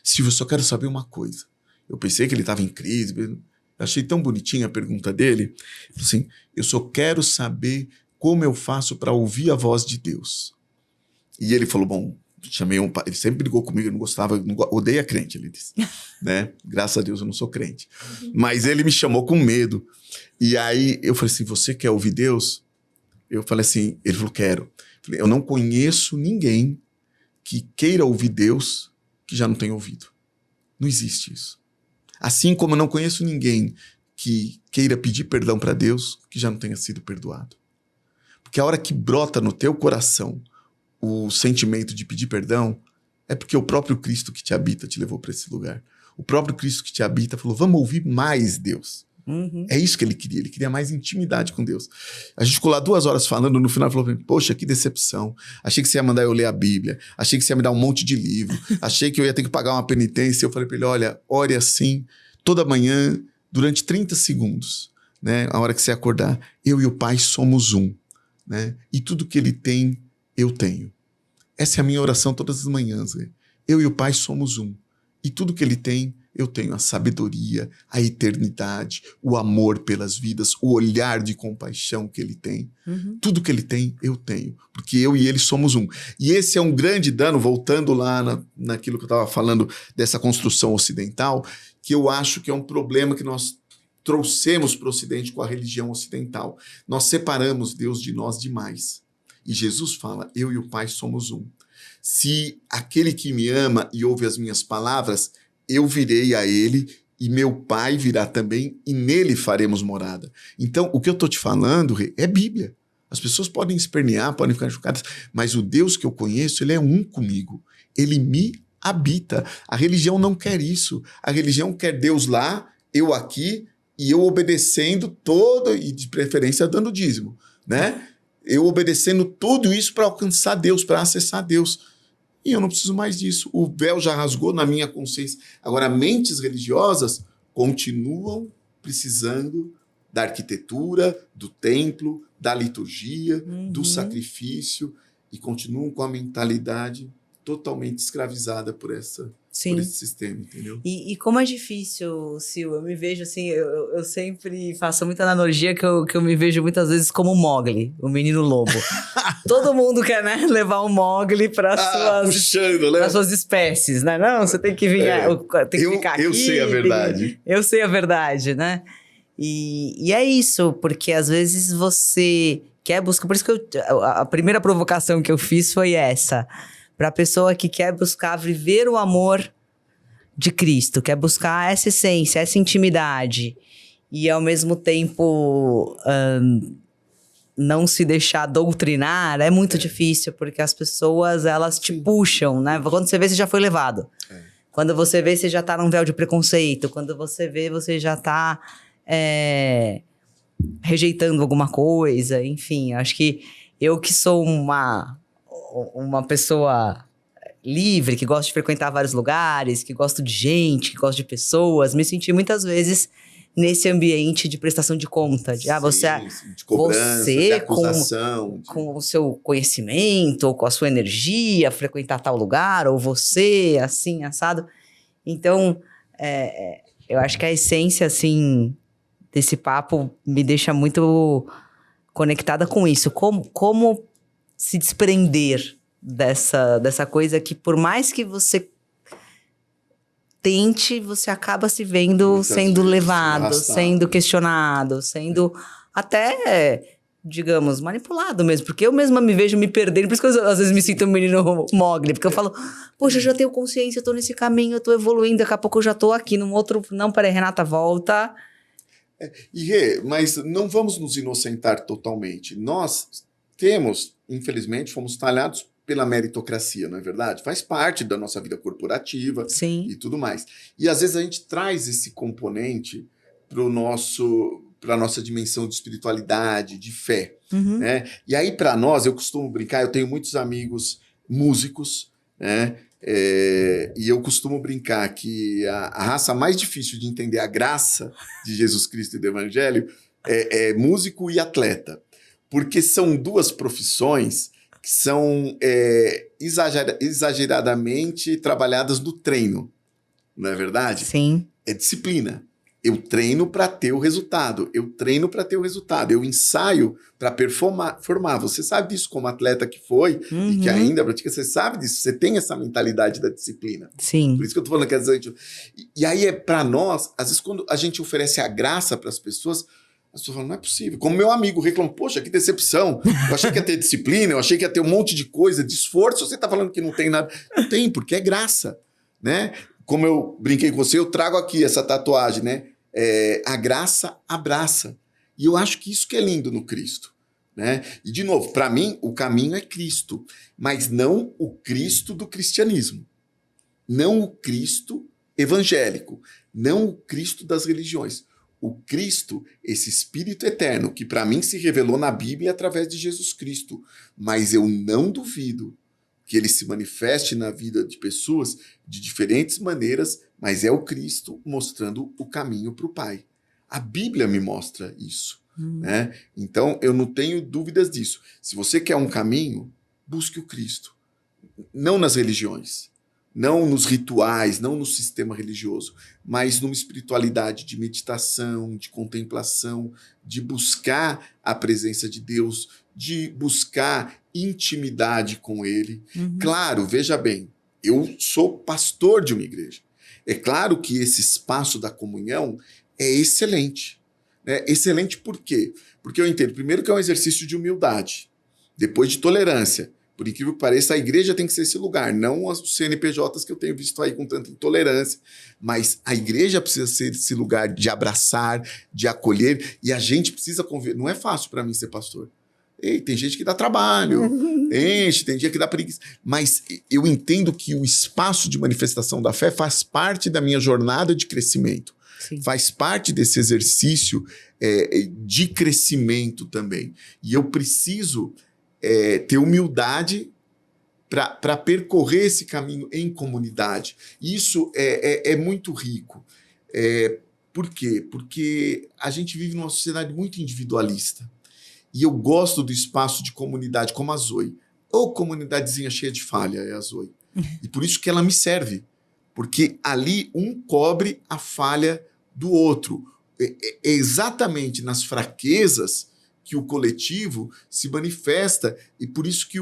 Speaker 2: Silvio, eu só quero saber uma coisa. Eu pensei que ele estava em crise, eu achei tão bonitinha a pergunta dele. Ele falou assim, eu só quero saber como eu faço para ouvir a voz de Deus. E ele falou, bom, ele sempre brigou comigo, eu não gostava, odeia crente, ele disse. Né? Graças a Deus eu não sou crente. Mas ele me chamou com medo. E aí eu falei assim, você quer ouvir Deus? Eu falei assim, ele falou, quero. Eu não conheço ninguém que queira ouvir Deus que já não tenha ouvido. Não existe isso. Assim como eu não conheço ninguém que queira pedir perdão para Deus que já não tenha sido perdoado. Porque a hora que brota no teu coração o sentimento de pedir perdão, é porque o próprio Cristo que te habita te levou para esse lugar. O próprio Cristo que te habita falou, vamos ouvir mais Deus. É isso que ele queria mais intimidade com Deus. A gente ficou lá 2 horas falando, no final falou, poxa, que decepção, achei que você ia mandar eu ler a Bíblia, achei que você ia me dar um monte de livro, achei que eu ia ter que pagar uma penitência. Eu falei para ele, olha, ore assim, toda manhã, durante 30 segundos, né? A hora que você acordar, eu e o Pai somos um, né? E tudo que ele tem, eu tenho. Essa é a minha oração todas as manhãs, né? Eu e o Pai somos um, e tudo que ele tem, eu tenho a sabedoria, a eternidade, o amor pelas vidas, o olhar de compaixão que ele tem. Tudo que ele tem, eu tenho. Porque eu e ele somos um. E esse é um grande dano, voltando lá naquilo que eu estava falando, dessa construção ocidental, que eu acho que é um problema que nós trouxemos para o Ocidente com a religião ocidental. Nós separamos Deus de nós demais. E Jesus fala, eu e o Pai somos um. Se aquele que me ama e ouve as minhas palavras, eu virei a ele e meu Pai virá também e nele faremos morada. Então, o que eu estou te falando é Bíblia. As pessoas podem espernear, podem ficar chocadas, mas o Deus que eu conheço, ele é um comigo. Ele me habita. A religião não quer isso. A religião quer Deus lá, eu aqui, e eu obedecendo todo, e de preferência dando dízimo, né? Eu obedecendo tudo isso para alcançar Deus, para acessar Deus. E eu não preciso mais disso. O véu já rasgou na minha consciência. Agora, mentes religiosas continuam precisando da arquitetura, do templo, da liturgia, do sacrifício, e continuam com a mentalidade totalmente escravizada por esse sistema, entendeu?
Speaker 1: E como é difícil, Sil, eu me vejo assim, eu sempre faço muita analogia que eu me vejo muitas vezes como o Mogli, o menino lobo. Todo mundo quer, né, levar o Mogli para as suas espécies, né? Não, você tem que vir, tem que ficar aqui.
Speaker 2: Eu sei a verdade.
Speaker 1: Eu sei a verdade, né? E é isso, porque às vezes você quer buscar, por isso que a primeira provocação que eu fiz foi essa. Para a pessoa que quer buscar viver o amor de Cristo, quer buscar essa essência, essa intimidade, e ao mesmo tempo não se deixar doutrinar, é muito difícil, porque as pessoas, elas te puxam, né? Quando você vê, você já foi levado. Quando você vê, você já tá num véu de preconceito. Quando você vê, você já tá rejeitando alguma coisa. Enfim, acho que eu que sou uma pessoa livre, que gosta de frequentar vários lugares, que gosto de gente, que gosta de pessoas, me senti muitas vezes nesse ambiente de prestação de conta. De,
Speaker 2: de cobrança, de acusação.
Speaker 1: Com o seu conhecimento, ou com a sua energia, frequentar tal lugar, ou você, assim, assado. Então, eu acho que a essência, assim, desse papo me deixa muito conectada com isso. Como se desprender dessa coisa que, por mais que você tente, você acaba se vendo sendo levado, sendo questionado, sendo até, digamos, manipulado mesmo. Porque eu mesma me vejo me perdendo, por isso que eu às vezes me sinto um menino Mogli, porque eu falo, poxa, eu já tenho consciência, eu tô nesse caminho, eu tô evoluindo, daqui a pouco eu já tô aqui num outro... Não, peraí, Renata, volta...
Speaker 2: Mas não vamos nos inocentar totalmente. Nós infelizmente, fomos talhados pela meritocracia, não é verdade? Faz parte da nossa vida corporativa.
Speaker 1: Sim.
Speaker 2: E tudo mais. E às vezes a gente traz esse componente para a nossa dimensão de espiritualidade, de fé. Né? E aí, para nós, eu costumo brincar, eu tenho muitos amigos músicos, né? E eu costumo brincar que a raça mais difícil de entender a graça de Jesus Cristo e do Evangelho é músico e atleta. Porque são duas profissões que são exageradamente trabalhadas no treino. Não é verdade?
Speaker 1: Sim.
Speaker 2: É disciplina. Eu treino para ter o resultado. Eu ensaio para performar. Você sabe disso como atleta que foi e que ainda pratica. Você sabe disso. Você tem essa mentalidade da disciplina.
Speaker 1: Sim.
Speaker 2: Por isso que eu tô falando que às vezes e aí para nós, às vezes quando a gente oferece a graça para as pessoas falam, não é possível. Como meu amigo reclama, poxa, que decepção. Eu achei que ia ter disciplina, eu achei que ia ter um monte de coisa, de esforço. Você tá falando que não tem nada. Não tem, porque é graça, né? Como eu brinquei com você, eu trago aqui essa tatuagem, né? A graça abraça. E eu acho que isso que é lindo no Cristo, né? E, de novo, para mim, o caminho é Cristo, mas não o Cristo do cristianismo. Não o Cristo evangélico. Não o Cristo das religiões. O Cristo, esse Espírito eterno, que para mim se revelou na Bíblia através de Jesus Cristo. Mas eu não duvido que ele se manifeste na vida de pessoas de diferentes maneiras, mas é o Cristo mostrando o caminho para o Pai. A Bíblia me mostra isso. Né? Então, eu não tenho dúvidas disso. Se você quer um caminho, busque o Cristo. Não nas religiões. Não nos rituais, não no sistema religioso, mas numa espiritualidade de meditação, de contemplação, de buscar a presença de Deus, de buscar intimidade com Ele. Claro, veja bem, eu sou pastor de uma igreja. É claro que esse espaço da comunhão é excelente. Né? Excelente por quê? Porque eu entendo, primeiro, que é um exercício de humildade, depois de tolerância. Por incrível que pareça, a igreja tem que ser esse lugar, não os CNPJs que eu tenho visto aí com tanta intolerância, mas a igreja precisa ser esse lugar de abraçar, de acolher, e a gente precisa conviver. Não é fácil para mim ser pastor. Ei, tem gente que dá trabalho, tem dia que dá preguiça, mas eu entendo que o espaço de manifestação da fé faz parte da minha jornada de crescimento. Sim. Faz parte desse exercício de crescimento também. E eu preciso ter humildade para percorrer esse caminho em comunidade. Isso é muito rico. Por quê? Porque a gente vive numa sociedade muito individualista. E eu gosto do espaço de comunidade como a Zoe. Ou comunidadezinha cheia de falha é a Zoe. E por isso que ela me serve. Porque ali um cobre a falha do outro. É exatamente nas fraquezas que o coletivo se manifesta, e por isso que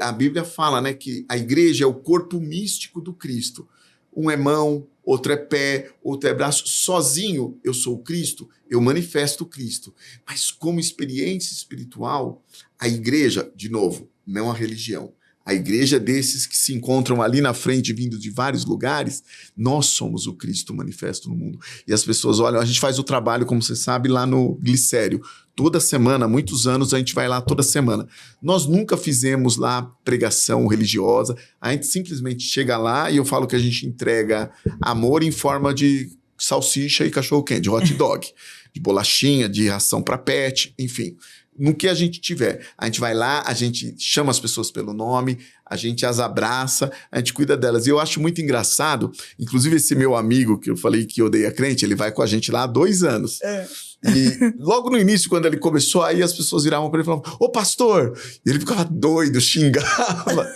Speaker 2: a Bíblia fala, né, que a igreja é o corpo místico do Cristo. Um é mão, outro é pé, outro é braço. Sozinho eu sou o Cristo, eu manifesto o Cristo. Mas como experiência espiritual, a igreja, de novo, não a religião, a igreja desses que se encontram ali na frente, vindo de vários lugares, nós somos o Cristo manifesto no mundo. E as pessoas olham, a gente faz o trabalho, como você sabe, lá no Glicério. Toda semana, há muitos anos, a gente vai lá toda semana. Nós nunca fizemos lá pregação religiosa, a gente simplesmente chega lá e eu falo que a gente entrega amor em forma de salsicha e cachorro-quente, de hot dog, de bolachinha, de ração para pet, enfim. No que a gente tiver. A gente vai lá, a gente chama as pessoas pelo nome, a gente as abraça, a gente cuida delas. E eu acho muito engraçado, inclusive esse meu amigo que eu falei que odeia crente, ele vai com a gente lá há 2 anos. E logo no início, quando ele começou, aí as pessoas viravam para ele e falavam, ô pastor! E ele ficava doido, xingava.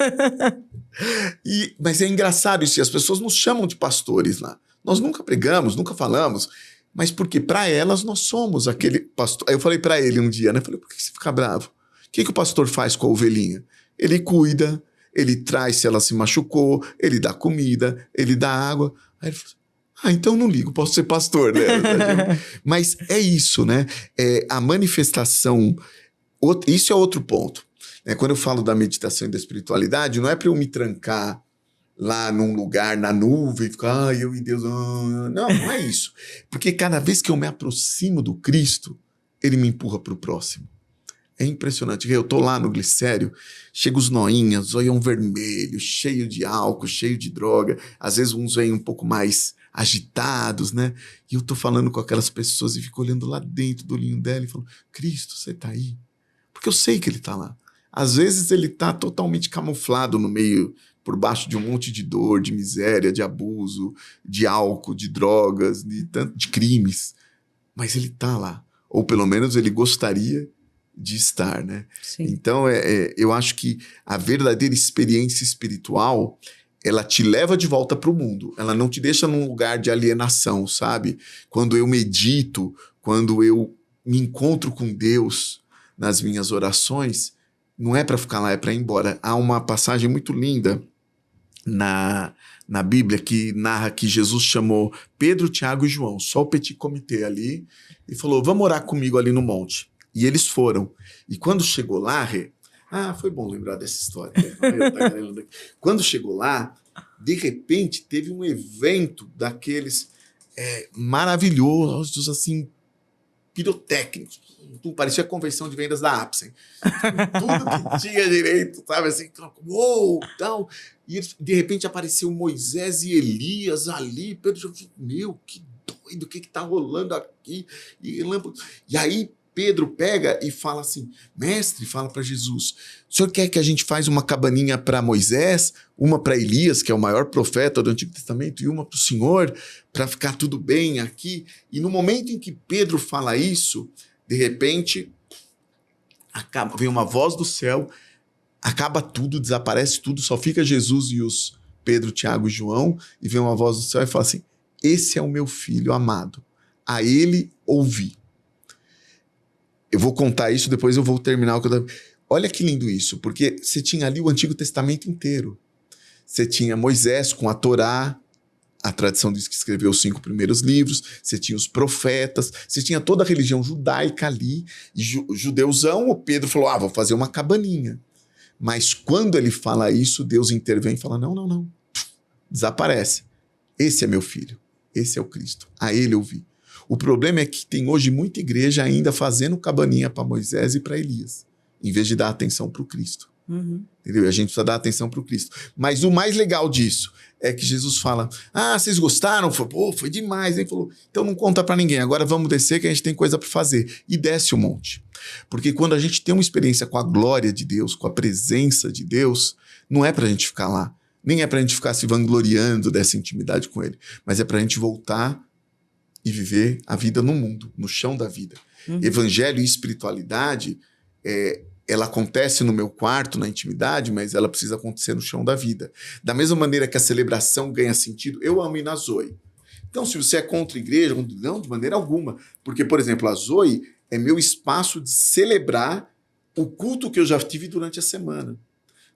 Speaker 2: Mas é engraçado isso, e as pessoas nos chamam de pastores lá. Nós nunca pregamos, nunca falamos, mas porque para elas nós somos aquele pastor. Aí eu falei para ele um dia, né? Falei, por que você fica bravo? O que o pastor faz com a ovelhinha? Ele cuida, ele traz se ela se machucou, ele dá comida, ele dá água. Aí ele falou, então não ligo, posso ser pastor, né? Mas é isso, né? A manifestação, isso é outro ponto. Quando eu falo da meditação e da espiritualidade, não é para eu me trancar lá num lugar, na nuvem, e ficar, eu e Deus... Não é isso. Porque cada vez que eu me aproximo do Cristo, ele me empurra para o próximo. É impressionante. Eu tô lá no Glicério, chega os noinhas, zoião vermelho, cheio de álcool, cheio de droga. Às vezes uns vêm um pouco mais agitados, né? E eu tô falando com aquelas pessoas e fico olhando lá dentro do olhinho dela e falo, Cristo, você tá aí? Porque eu sei que ele tá lá. Às vezes ele tá totalmente camuflado no meio... por baixo de um monte de dor, de miséria, de abuso, de álcool, de drogas, de crimes. Mas ele está lá. Ou pelo menos ele gostaria de estar, né? Sim. Então, eu acho que a verdadeira experiência espiritual, ela te leva de volta para o mundo. Ela não te deixa num lugar de alienação, sabe? Quando eu medito, quando eu me encontro com Deus nas minhas orações, não é para ficar lá, é para ir embora. Há uma passagem muito linda na Bíblia que narra que Jesus chamou Pedro, Tiago e João, só o petit comité ali, e falou, vamos orar comigo ali no monte. E eles foram. E quando chegou lá, foi bom lembrar dessa história. Quando chegou lá, de repente, teve um evento daqueles maravilhosos, assim, pirotécnicos. Parecia a convenção de vendas da Apsen. Tudo que tinha direito, sabe? Assim, uou, tal. E de repente apareceu Moisés e Elias ali. Pedro já falou, meu, que doido, o que tá rolando aqui? E aí Pedro pega e fala assim, mestre, fala para Jesus, o senhor quer que a gente faça uma cabaninha para Moisés, uma para Elias, que é o maior profeta do Antigo Testamento, e uma para o senhor, para ficar tudo bem aqui? E no momento em que Pedro fala isso, de repente, vem uma voz do céu, acaba tudo, desaparece tudo, só fica Jesus e os Pedro, Tiago e João, e vem uma voz do céu e fala assim, esse é o meu filho amado, a ele ouvi. Eu vou contar isso, depois eu vou terminar o que eu... Olha que lindo isso, porque você tinha ali o Antigo Testamento inteiro. Você tinha Moisés com a Torá, A tradição diz que escreveu os 5 primeiros livros, você tinha os profetas, você tinha toda a religião judaica ali, e judeuzão, o Pedro falou, vou fazer uma cabaninha. Mas quando ele fala isso, Deus intervém e fala, não, desaparece. Esse é meu filho, esse é o Cristo, a ele eu vi. O problema é que tem hoje muita igreja ainda fazendo cabaninha para Moisés e para Elias, em vez de dar atenção para o Cristo. Entendeu? A gente precisa dar atenção para o Cristo. Mas o mais legal disso é que Jesus fala, vocês gostaram? Foi demais. Ele falou, então não conta para ninguém, agora vamos descer que a gente tem coisa para fazer. E desce o monte. Porque quando a gente tem uma experiência com a glória de Deus, com a presença de Deus, não é para a gente ficar lá, nem é para a gente ficar se vangloriando dessa intimidade com Ele, mas é para a gente voltar e viver a vida no mundo, no chão da vida. Evangelho e espiritualidade ela acontece no meu quarto, na intimidade, mas ela precisa acontecer no chão da vida. Da mesma maneira que a celebração ganha sentido, eu amo ir na Zoe. Então, se você é contra a igreja, não, de maneira alguma. Porque, por exemplo, a Zoe é meu espaço de celebrar o culto que eu já tive durante a semana.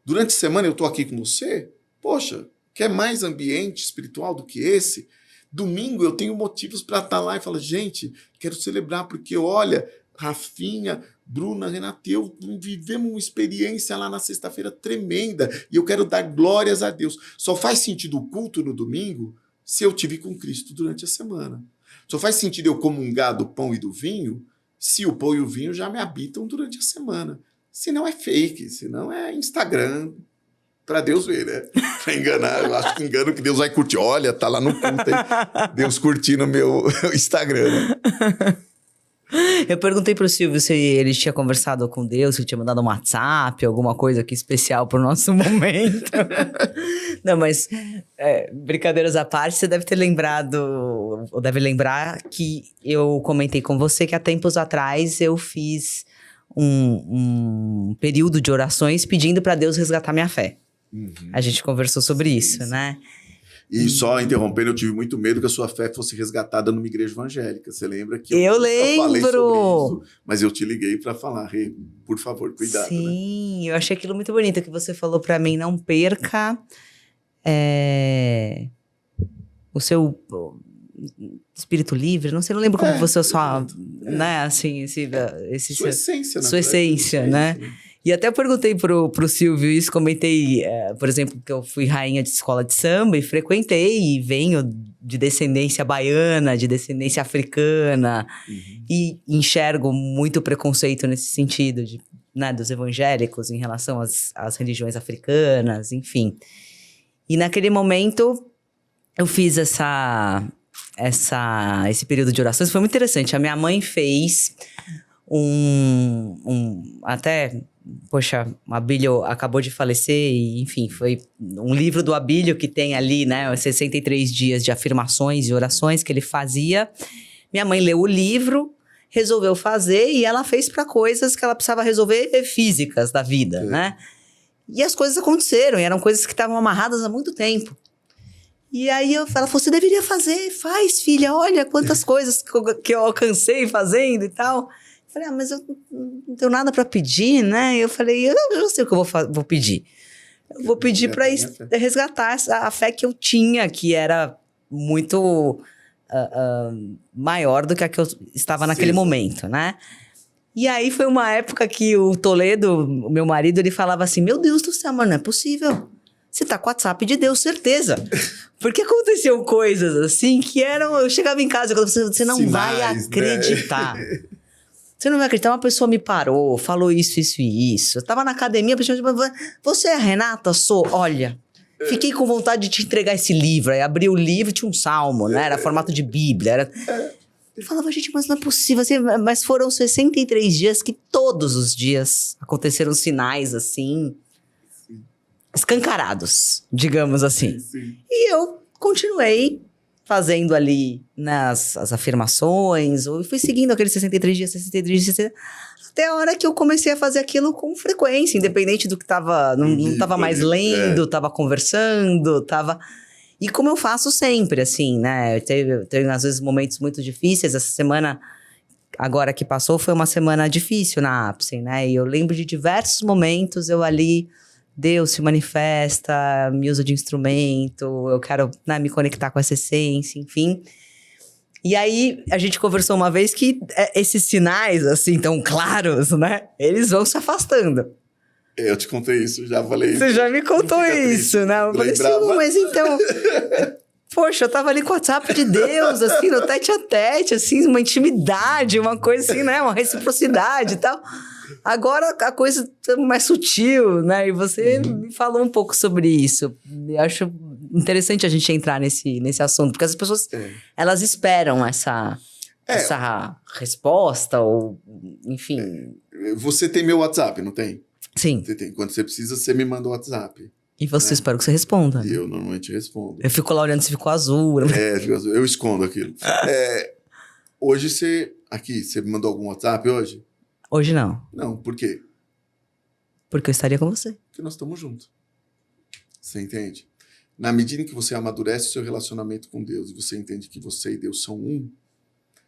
Speaker 2: Durante a semana eu estou aqui com você, poxa, quer mais ambiente espiritual do que esse? Domingo eu tenho motivos para estar lá e falar, gente, quero celebrar porque, olha, Rafinha, Bruna, Renata, eu vivemos uma experiência lá na sexta-feira tremenda e eu quero dar glórias a Deus. Só faz sentido o culto no domingo se eu tive com Cristo durante a semana. Só faz sentido eu comungar do pão e do vinho se o pão e o vinho já me habitam durante a semana. Senão é fake, senão é Instagram, para Deus ver, né? Para enganar, eu acho que engano que Deus vai curtir. Olha, tá lá no culto aí, Deus curtindo o meu Instagram, né?
Speaker 1: Eu perguntei pro Silvio se ele tinha conversado com Deus, se ele tinha mandado um WhatsApp, alguma coisa aqui especial pro nosso momento. Não, mas brincadeiras à parte, você deve ter lembrado, ou deve lembrar que eu comentei com você que há tempos atrás eu fiz um período de orações pedindo para Deus resgatar minha fé. A gente conversou sobre isso, né?
Speaker 2: E só interrompendo, eu tive muito medo que a sua fé fosse resgatada numa igreja evangélica. Você lembra que
Speaker 1: eu
Speaker 2: falei sobre
Speaker 1: lembro.
Speaker 2: isso, mas eu te liguei para falar, por favor, cuidado.
Speaker 1: Sim,
Speaker 2: né?
Speaker 1: Eu achei aquilo muito bonito que você falou para mim, não perca o seu espírito livre, não sei, não lembro como você só, né, assim,
Speaker 2: sua essência,
Speaker 1: sua essência, né? E até eu perguntei pro Silvio isso, comentei, por exemplo, que eu fui rainha de escola de samba e frequentei e venho de descendência baiana, de descendência africana, e enxergo muito preconceito nesse sentido, né, dos evangélicos em relação às religiões africanas, enfim. E naquele momento eu fiz esse período de orações, foi muito interessante. A minha mãe fez até... Poxa, o Abílio acabou de falecer e, enfim, foi um livro do Abílio que tem ali, né, 63 dias de afirmações e orações que ele fazia. Minha mãe leu o livro, resolveu fazer e ela fez para coisas que ela precisava resolver físicas da vida, né? E as coisas aconteceram, e eram coisas que estavam amarradas há muito tempo. E aí ela falou, você deveria fazer, faz, filha, olha quantas coisas que eu alcancei fazendo e tal. Falei, mas eu não tenho nada para pedir, né? Eu falei, eu já sei o que eu vou pedir. Eu vou pedir para resgatar a fé que eu tinha, que era muito maior do que a que eu estava naquele momento, né? E aí foi uma época que o Toledo, o meu marido, ele falava assim, meu Deus do céu, mas não é possível. Você tá com o WhatsApp de Deus, certeza. Porque aconteciam coisas assim que eram... Eu chegava em casa e você não vai acreditar. Né? Você não vai acreditar, uma pessoa me parou, falou isso, isso e isso. Eu tava na academia, a pessoa disse, você é a Renata? Sou. Olha, fiquei com vontade de te entregar esse livro. Aí abri o livro, tinha um salmo, né? Era formato de Bíblia. Eu falava, gente, mas não é possível. Assim, mas foram 63 dias que todos os dias aconteceram sinais, assim, escancarados, digamos assim. Sim. E eu continuei fazendo ali, né, as afirmações, ou fui seguindo aqueles 63 dias, até a hora que eu comecei a fazer aquilo com frequência, independente do que tava, não tava mais lendo, tava conversando, tava... E como eu faço sempre, assim, né, eu tenho às vezes momentos muito difíceis. Essa semana, agora que passou, foi uma semana difícil na Apsen, né, e eu lembro de diversos momentos eu ali Deus se manifesta, me usa de instrumento, eu quero, né, me conectar com essa essência, enfim. E aí, a gente conversou uma vez que esses sinais, assim, tão claros, né? Eles vão se afastando.
Speaker 2: Eu te contei isso, já falei.
Speaker 1: Você já me contou isso, né? Eu falei assim, mas então... Poxa, eu tava ali com o WhatsApp de Deus, assim, no tete a tete, assim, uma intimidade, uma coisa assim, né? Uma reciprocidade e tal. Agora a coisa tá mais sutil, né? E você me falou um pouco sobre isso. Eu acho interessante a gente entrar nesse assunto, porque as pessoas, elas esperam essa resposta, ou, enfim...
Speaker 2: Você tem meu WhatsApp, não tem?
Speaker 1: Sim.
Speaker 2: Você tem. Quando você precisa, você me manda o WhatsApp.
Speaker 1: E você espera que você responda.
Speaker 2: E eu normalmente respondo.
Speaker 1: Eu fico lá olhando se ficou azul.
Speaker 2: Eu escondo aquilo. Hoje você me mandou algum WhatsApp hoje?
Speaker 1: Hoje não.
Speaker 2: Não, por quê?
Speaker 1: Porque eu estaria com você.
Speaker 2: Porque nós estamos juntos. Você entende? Na medida em que você amadurece o seu relacionamento com Deus e você entende que você e Deus são um,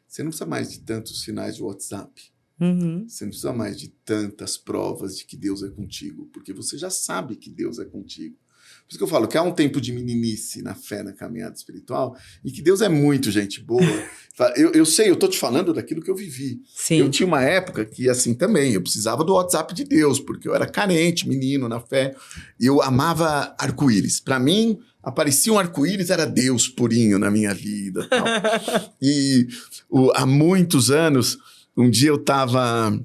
Speaker 2: você não precisa mais de tantos sinais de WhatsApp. Você não precisa mais de tantas provas de que Deus é contigo, porque você já sabe que Deus é contigo. Por isso que eu falo que há um tempo de meninice na fé, na caminhada espiritual, e que Deus é muito gente boa. Eu sei, eu tô te falando daquilo que eu vivi.
Speaker 1: Sim.
Speaker 2: Eu tinha uma época que, assim, também, eu precisava do WhatsApp de Deus, porque eu era carente, menino, na fé, e eu amava arco-íris. Para mim, aparecia um arco-íris, era Deus purinho na minha vida. Tal. E há muitos anos... Um dia eu estava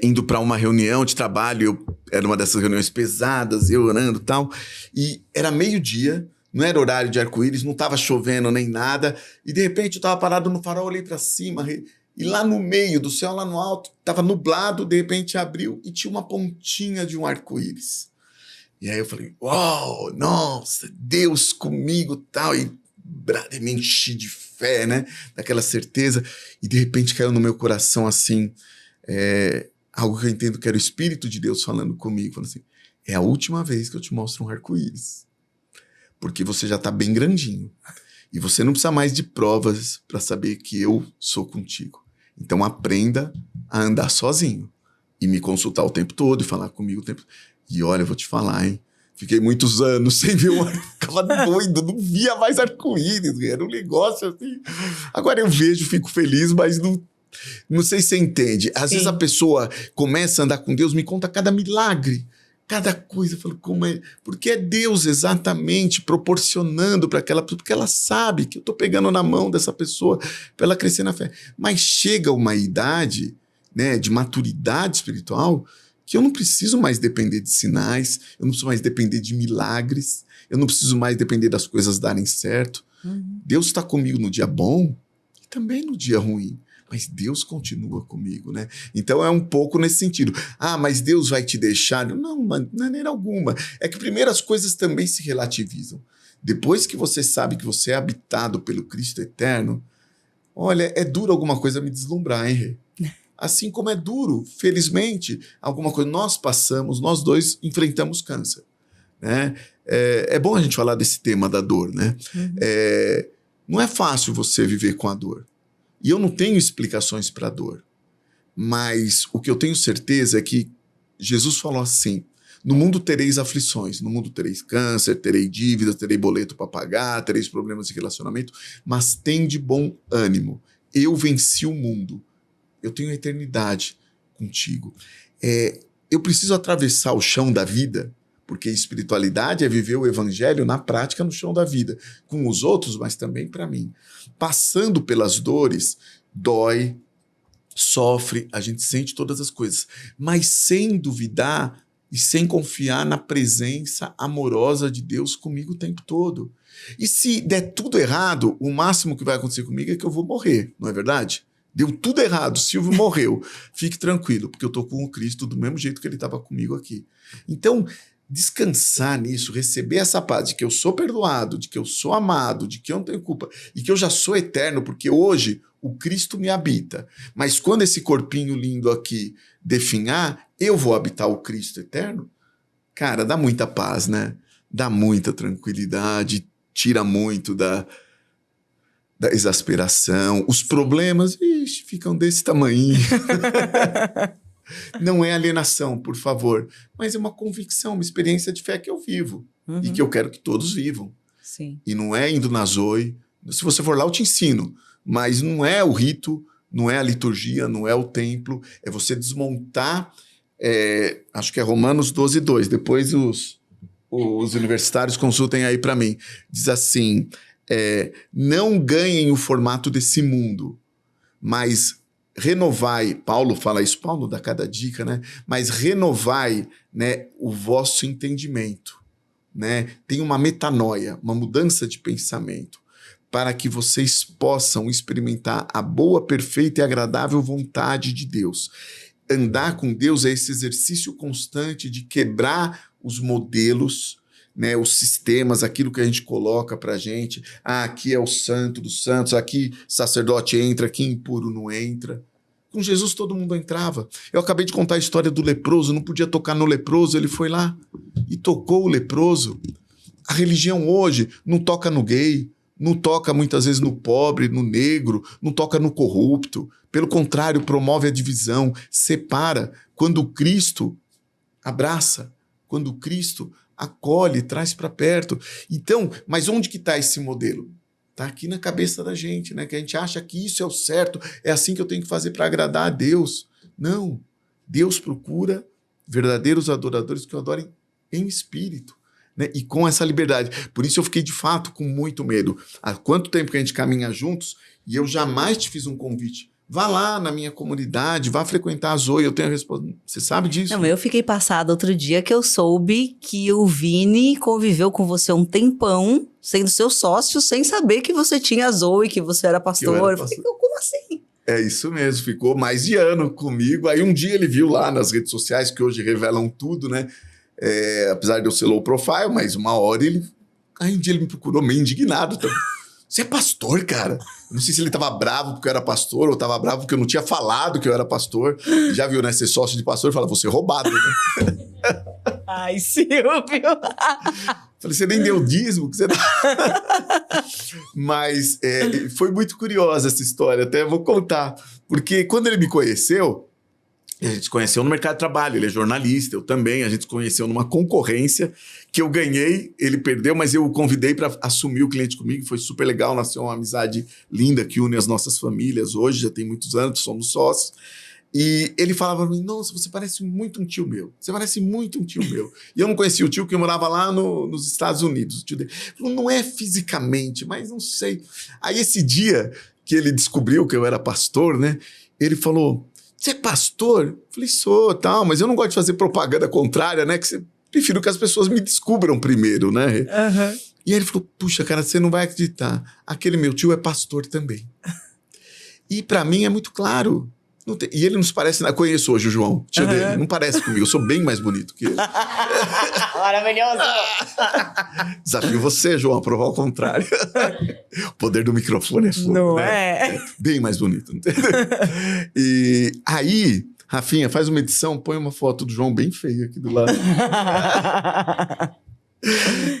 Speaker 2: indo para uma reunião de trabalho, era uma dessas reuniões pesadas, eu orando e tal, e era meio-dia, não era horário de arco-íris, não estava chovendo nem nada, e de repente eu estava parado no farol, olhei para cima, e lá no meio do céu, lá no alto, estava nublado, de repente abriu e tinha uma pontinha de um arco-íris. E aí eu falei, uau, nossa, Deus comigo tal, e me enchi de fé, né? Daquela certeza. E de repente caiu no meu coração assim, algo que eu entendo que era o Espírito de Deus falando comigo. Falando assim, é a última vez que eu te mostro um arco-íris. Porque você já tá bem grandinho. E você não precisa mais de provas para saber que eu sou contigo. Então aprenda a andar sozinho. E me consultar o tempo todo e falar comigo o tempo todo. E olha, eu vou te falar, hein? Fiquei muitos anos sem ver ficava doido, não via mais arco-íris, era um negócio assim. Agora eu vejo, fico feliz, mas não sei se você entende. Às vezes a pessoa começa a andar com Deus, me conta cada milagre, cada coisa. Eu falo, como é? Porque é Deus exatamente proporcionando para aquela pessoa, porque ela sabe que eu estou pegando na mão dessa pessoa para ela crescer na fé. Mas chega uma idade, né, de maturidade espiritual, que eu não preciso mais depender de sinais, eu não preciso mais depender de milagres, eu não preciso mais depender das coisas darem certo. Deus está comigo no dia bom e também no dia ruim, mas Deus continua comigo, né? Então é um pouco nesse sentido. Ah, mas Deus vai te deixar? Não, de maneira alguma. É que primeiro as coisas também se relativizam. Depois que você sabe que você é habitado pelo Cristo eterno, olha, é duro alguma coisa me deslumbrar, hein, Rê? Assim como é duro, felizmente, alguma coisa nós passamos, nós dois enfrentamos câncer, né? É bom a gente falar desse tema da dor, né? Não é fácil você viver com a dor. E eu não tenho explicações para a dor. Mas o que eu tenho certeza é que Jesus falou assim, no mundo tereis aflições, no mundo tereis câncer, terei dívidas, terei boleto para pagar, tereis problemas de relacionamento, mas tende bom ânimo. Eu venci o mundo. Eu tenho a eternidade contigo. Eu preciso atravessar o chão da vida, porque espiritualidade é viver o evangelho na prática no chão da vida, com os outros, mas também para mim. Passando pelas dores, dói, sofre, a gente sente todas as coisas, mas sem duvidar e sem confiar na presença amorosa de Deus comigo o tempo todo. E se der tudo errado, o máximo que vai acontecer comigo é que eu vou morrer, não é verdade? Deu tudo errado, Silvio morreu. Fique tranquilo, porque eu estou com o Cristo do mesmo jeito que ele estava comigo aqui. Então, descansar nisso, receber essa paz de que eu sou perdoado, de que eu sou amado, de que eu não tenho culpa e que eu já sou eterno, porque hoje o Cristo me habita. Mas quando esse corpinho lindo aqui definhar, eu vou habitar o Cristo eterno? Cara, dá muita paz, né? Dá muita tranquilidade, tira muito da exasperação, os problemas, ficam desse tamanho. Não é alienação, por favor. Mas é uma convicção, uma experiência de fé que eu vivo. E que eu quero que todos vivam.
Speaker 1: Sim.
Speaker 2: E não é indo na Zoe. Se você for lá, eu te ensino. Mas não é o rito, não é a liturgia, não é o templo. É você desmontar... acho que é Romanos 12:2. Depois os universitários consultem aí para mim. Diz assim, não ganhem o formato desse mundo, mas renovai, Paulo fala isso, Paulo dá cada dica, né? Mas renovai, né, o vosso entendimento, né? Tem uma metanoia, uma mudança de pensamento, para que vocês possam experimentar a boa, perfeita e agradável vontade de Deus. Andar com Deus é esse exercício constante de quebrar os modelos, né, os sistemas, aquilo que a gente coloca pra gente. Aqui é o santo dos santos, aqui sacerdote entra, aqui impuro não entra. Com Jesus todo mundo entrava. Eu acabei de contar a história do leproso, não podia tocar no leproso, ele foi lá e tocou o leproso. A religião hoje não toca no gay, não toca muitas vezes no pobre, no negro, não toca no corrupto. Pelo contrário, promove a divisão, separa. Quando Cristo abraça, quando Cristo acolhe, traz para perto. Então, mas onde que está esse modelo? Está aqui na cabeça da gente, né? Que a gente acha que isso é o certo, é assim que eu tenho que fazer para agradar a Deus. Não. Deus procura verdadeiros adoradores que o adorem em espírito. Né? E com essa liberdade. Por isso eu fiquei, de fato, com muito medo. Há quanto tempo que a gente caminha juntos e eu jamais te fiz um convite. Vá lá na minha comunidade, vá frequentar a Zoe, eu tenho a resposta. Você sabe disso?
Speaker 1: Não, eu fiquei passada outro dia que eu soube que o Vini conviveu com você um tempão, sendo seu sócio, sem saber que você tinha a Zoe, que você era pastor. Eu falei, como assim?
Speaker 2: É isso mesmo, ficou mais de ano comigo. Aí um dia ele viu lá nas redes sociais, que hoje revelam tudo, né? Apesar de eu ser low profile, mas uma hora aí um dia ele me procurou meio indignado também. Você é pastor, cara? Não sei se ele tava bravo porque eu era pastor ou tava bravo porque eu não tinha falado que eu era pastor. Já viu, né? Ser sócio de pastor e fala, você é roubado, né?
Speaker 1: Ai, Silvio!
Speaker 2: Falei, você nem deu dízimo? Que você Mas foi muito curiosa essa história, até vou contar. Porque quando ele me conheceu, a gente se conheceu no mercado de trabalho, ele é jornalista, eu também, a gente se conheceu numa concorrência que eu ganhei, ele perdeu, mas eu o convidei para assumir o cliente comigo, foi super legal, nasceu uma amizade linda que une as nossas famílias, hoje já tem muitos anos, somos sócios, e ele falava para mim, nossa, você parece muito um tio meu, você parece muito um tio meu, e eu não conhecia o tio, porque eu morava lá nos Estados Unidos, o tio dele falou, não é fisicamente, mas não sei, aí esse dia que ele descobriu que eu era pastor, né, ele falou, você é pastor? Eu falei, sou, tal, mas eu não gosto de fazer propaganda contrária, né? Prefiro que as pessoas me descubram primeiro, né?
Speaker 1: Uhum.
Speaker 2: E aí ele falou, puxa, cara, você não vai acreditar. Aquele meu tio é pastor também. E pra mim é muito claro. E ele não se parece... Conheço hoje o João, tio dele. Não parece comigo, eu sou bem mais bonito que ele.
Speaker 1: Maravilhoso!
Speaker 2: Desafio você, João, a provar o contrário. O poder do microfone é fogo,
Speaker 1: não
Speaker 2: né?
Speaker 1: é?
Speaker 2: Bem mais bonito, entendeu? E aí, Rafinha, faz uma edição, põe uma foto do João bem feia aqui do lado.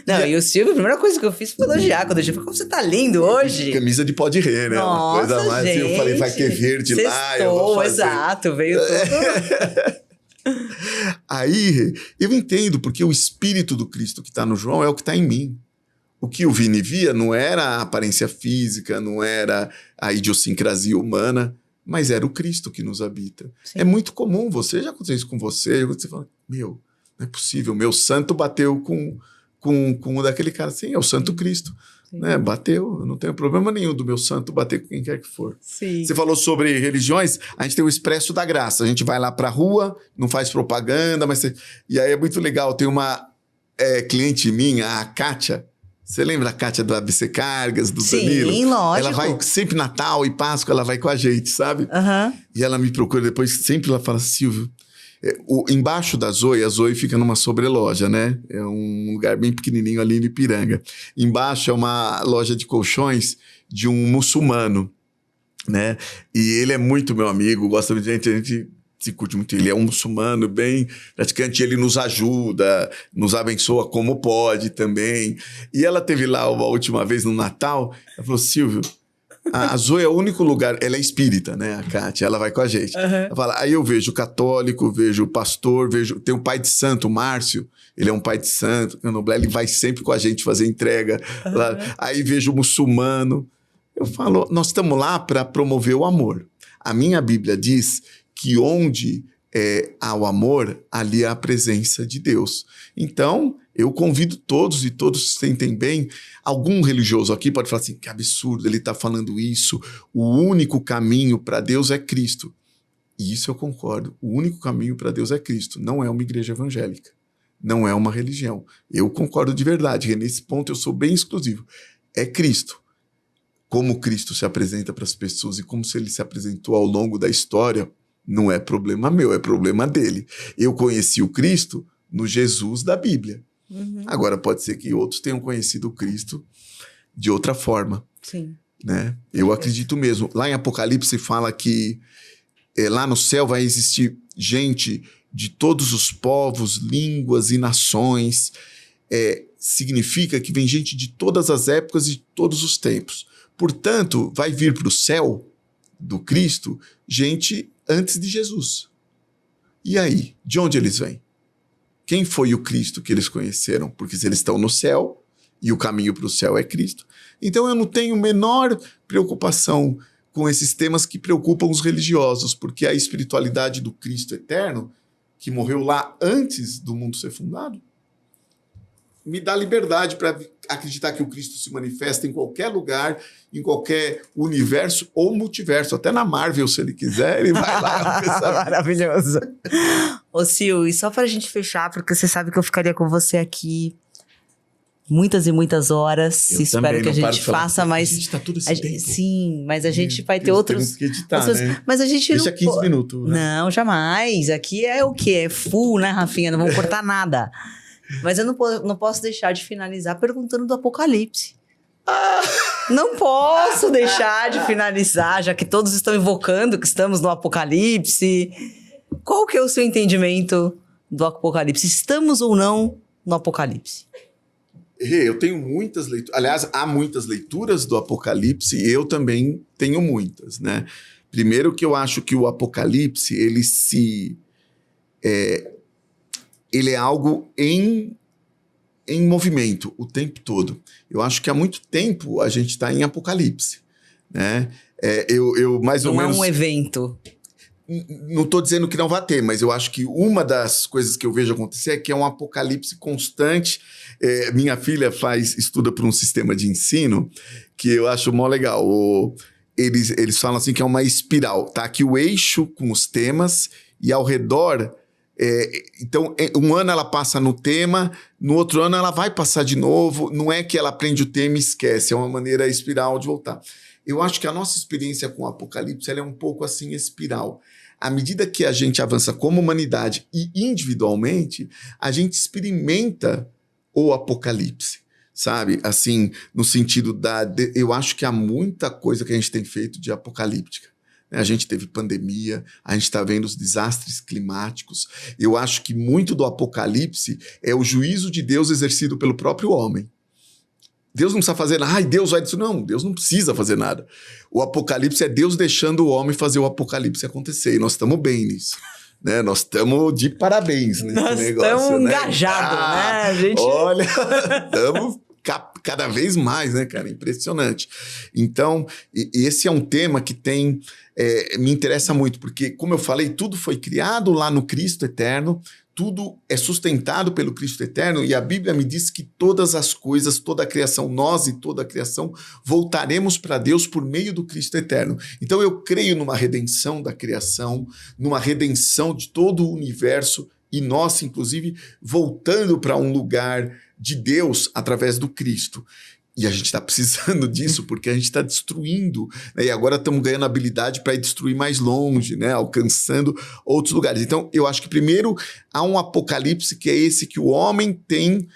Speaker 1: Não, e o Silvio, a primeira coisa que eu fiz foi elogiar. Quando eu falei, como você tá lindo hoje?
Speaker 2: Camisa de pó de rei, né?
Speaker 1: Nossa,
Speaker 2: uma coisa mais.
Speaker 1: gente,
Speaker 2: eu falei, vai ter verde lá. Eu vou fazer.
Speaker 1: Exato, veio tudo.
Speaker 2: Aí, eu entendo, porque o espírito do Cristo que está no João é o que está em mim. O que o Vini via não era a aparência física, não era a idiosincrasia humana, mas era o Cristo que nos habita. Sim. É muito comum, já aconteceu isso com você fala, meu, não é possível, meu santo bateu com o daquele cara. Sim, é o Santo Cristo. Né? Bateu, eu não tenho problema nenhum do meu santo bater com quem quer que for.
Speaker 1: Sim.
Speaker 2: Você falou sobre religiões, a gente tem o Expresso da Graça. A gente vai lá pra rua, não faz propaganda, mas... E aí é muito legal, tem uma cliente minha, a Kátia. Você lembra a Kátia do ABC Cargas, do Danilo?
Speaker 1: Sim, lógico.
Speaker 2: Ela vai sempre Natal e Páscoa, ela vai com a gente, sabe?
Speaker 1: Uhum.
Speaker 2: E ela me procura depois, sempre ela fala, Silvio, embaixo da Zoe, a Zoe fica numa sobreloja, né? É um lugar bem pequenininho ali em Ipiranga. Embaixo é uma loja de colchões de um muçulmano, né? E ele é muito meu amigo, gosta de gente, a gente se curte muito. Ele é um muçulmano bem praticante, ele nos ajuda, nos abençoa como pode também. E ela teve lá uma última vez no Natal, ela falou, Silvio, A Zoe é o único lugar, ela é espírita, né, a Kátia, ela vai com a gente. Ela fala, aí eu vejo católico, vejo pastor, tem um pai de santo, o Márcio, ele é um pai de santo, candomblé, ele vai sempre com a gente fazer entrega. Lá. Aí vejo muçulmano. Eu falo, nós estamos lá para promover o amor. A minha Bíblia diz que onde há o amor, ali há a presença de Deus. Então, eu convido todos, e todos se sentem bem. Algum religioso aqui pode falar assim, que absurdo, ele está falando isso. O único caminho para Deus é Cristo. E isso eu concordo. O único caminho para Deus é Cristo. Não é uma igreja evangélica. Não é uma religião. Eu concordo de verdade. E nesse ponto eu sou bem exclusivo. É Cristo. Como Cristo se apresenta para as pessoas e como se ele se apresentou ao longo da história, não é problema meu, é problema dele. Eu conheci o Cristo no Jesus da Bíblia. Agora, pode ser que outros tenham conhecido o Cristo de outra forma.
Speaker 1: Sim.
Speaker 2: Né? Eu acredito mesmo. Lá em Apocalipse fala que lá no céu vai existir gente de todos os povos, línguas e nações. Significa que vem gente de todas as épocas e de todos os tempos. Portanto, vai vir para o céu do Cristo gente antes de Jesus. E aí, de onde eles vêm? Quem foi o Cristo que eles conheceram? Porque se eles estão no céu, e o caminho para o céu é Cristo, então eu não tenho menor preocupação com esses temas que preocupam os religiosos, porque a espiritualidade do Cristo eterno, que morreu lá antes do mundo ser fundado, me dá liberdade para acreditar que o Cristo se manifesta em qualquer lugar, em qualquer universo ou multiverso. Até na Marvel, se ele quiser, ele vai lá.
Speaker 1: Maravilhoso. Ô, Sil, e só pra gente fechar, porque você sabe que eu ficaria com você aqui muitas e muitas horas.
Speaker 2: Eu
Speaker 1: espero que a gente faça mais...
Speaker 2: A gente tá todo esse tempo.
Speaker 1: Sim, mas a gente vai ter outros...
Speaker 2: Temos que editar, né?
Speaker 1: Mas a gente
Speaker 2: Deixa
Speaker 1: não...
Speaker 2: 15 minutos. Né?
Speaker 1: Não, jamais. Aqui é o quê? É full, né, Rafinha? Não vamos cortar nada. Mas eu não posso deixar de finalizar perguntando do Apocalipse. Não posso deixar de finalizar, já que todos estão invocando que estamos no Apocalipse. Qual que é o seu entendimento do Apocalipse? Estamos ou não no Apocalipse?
Speaker 2: Eu tenho muitas leituras. Aliás, há muitas leituras do Apocalipse e eu também tenho muitas, né? Primeiro que eu acho que o Apocalipse, ele é algo em movimento o tempo todo. Eu acho que há muito tempo a gente está em Apocalipse, né? Eu mais ou menos...
Speaker 1: Não é um evento.
Speaker 2: Não estou dizendo que não vai ter, mas eu acho que uma das coisas que eu vejo acontecer é que é um apocalipse constante. Minha filha estuda por um sistema de ensino que eu acho mó legal. Eles falam assim que é uma espiral. Tá aqui o eixo com os temas e ao redor... então, um ano ela passa no tema, no outro ano ela vai passar de novo. Não é que ela aprende o tema e esquece, é uma maneira espiral de voltar. Eu acho que a nossa experiência com o Apocalipse ela é um pouco assim espiral. À medida que a gente avança como humanidade e individualmente, a gente experimenta o Apocalipse, sabe? Assim, no sentido eu acho que há muita coisa que a gente tem feito de apocalíptica. A gente teve pandemia, a gente está vendo os desastres climáticos. Eu acho que muito do Apocalipse é o juízo de Deus exercido pelo próprio homem. Deus não precisa fazer nada. Deus vai dizer, não, Deus não precisa fazer nada. O Apocalipse é Deus deixando o homem fazer o Apocalipse acontecer. E nós estamos bem nisso. Né? Nós estamos de parabéns nesse negócio. Nós estamos
Speaker 1: engajados, né? Gente...
Speaker 2: Olha, estamos... cada vez mais, né, cara? Impressionante. Então, esse é um tema que me interessa muito, porque, como eu falei, tudo foi criado lá no Cristo eterno, tudo é sustentado pelo Cristo eterno, e a Bíblia me diz que todas as coisas, toda a criação, nós e toda a criação, voltaremos para Deus por meio do Cristo eterno. Então, eu creio numa redenção da criação, numa redenção de todo o universo, e nós, inclusive, voltando para um lugar de Deus através do Cristo. E a gente está precisando disso porque a gente está destruindo, né? E agora estamos ganhando habilidade para destruir mais longe, né? Alcançando outros lugares. Então, eu acho que primeiro há um apocalipse que é esse que o homem tem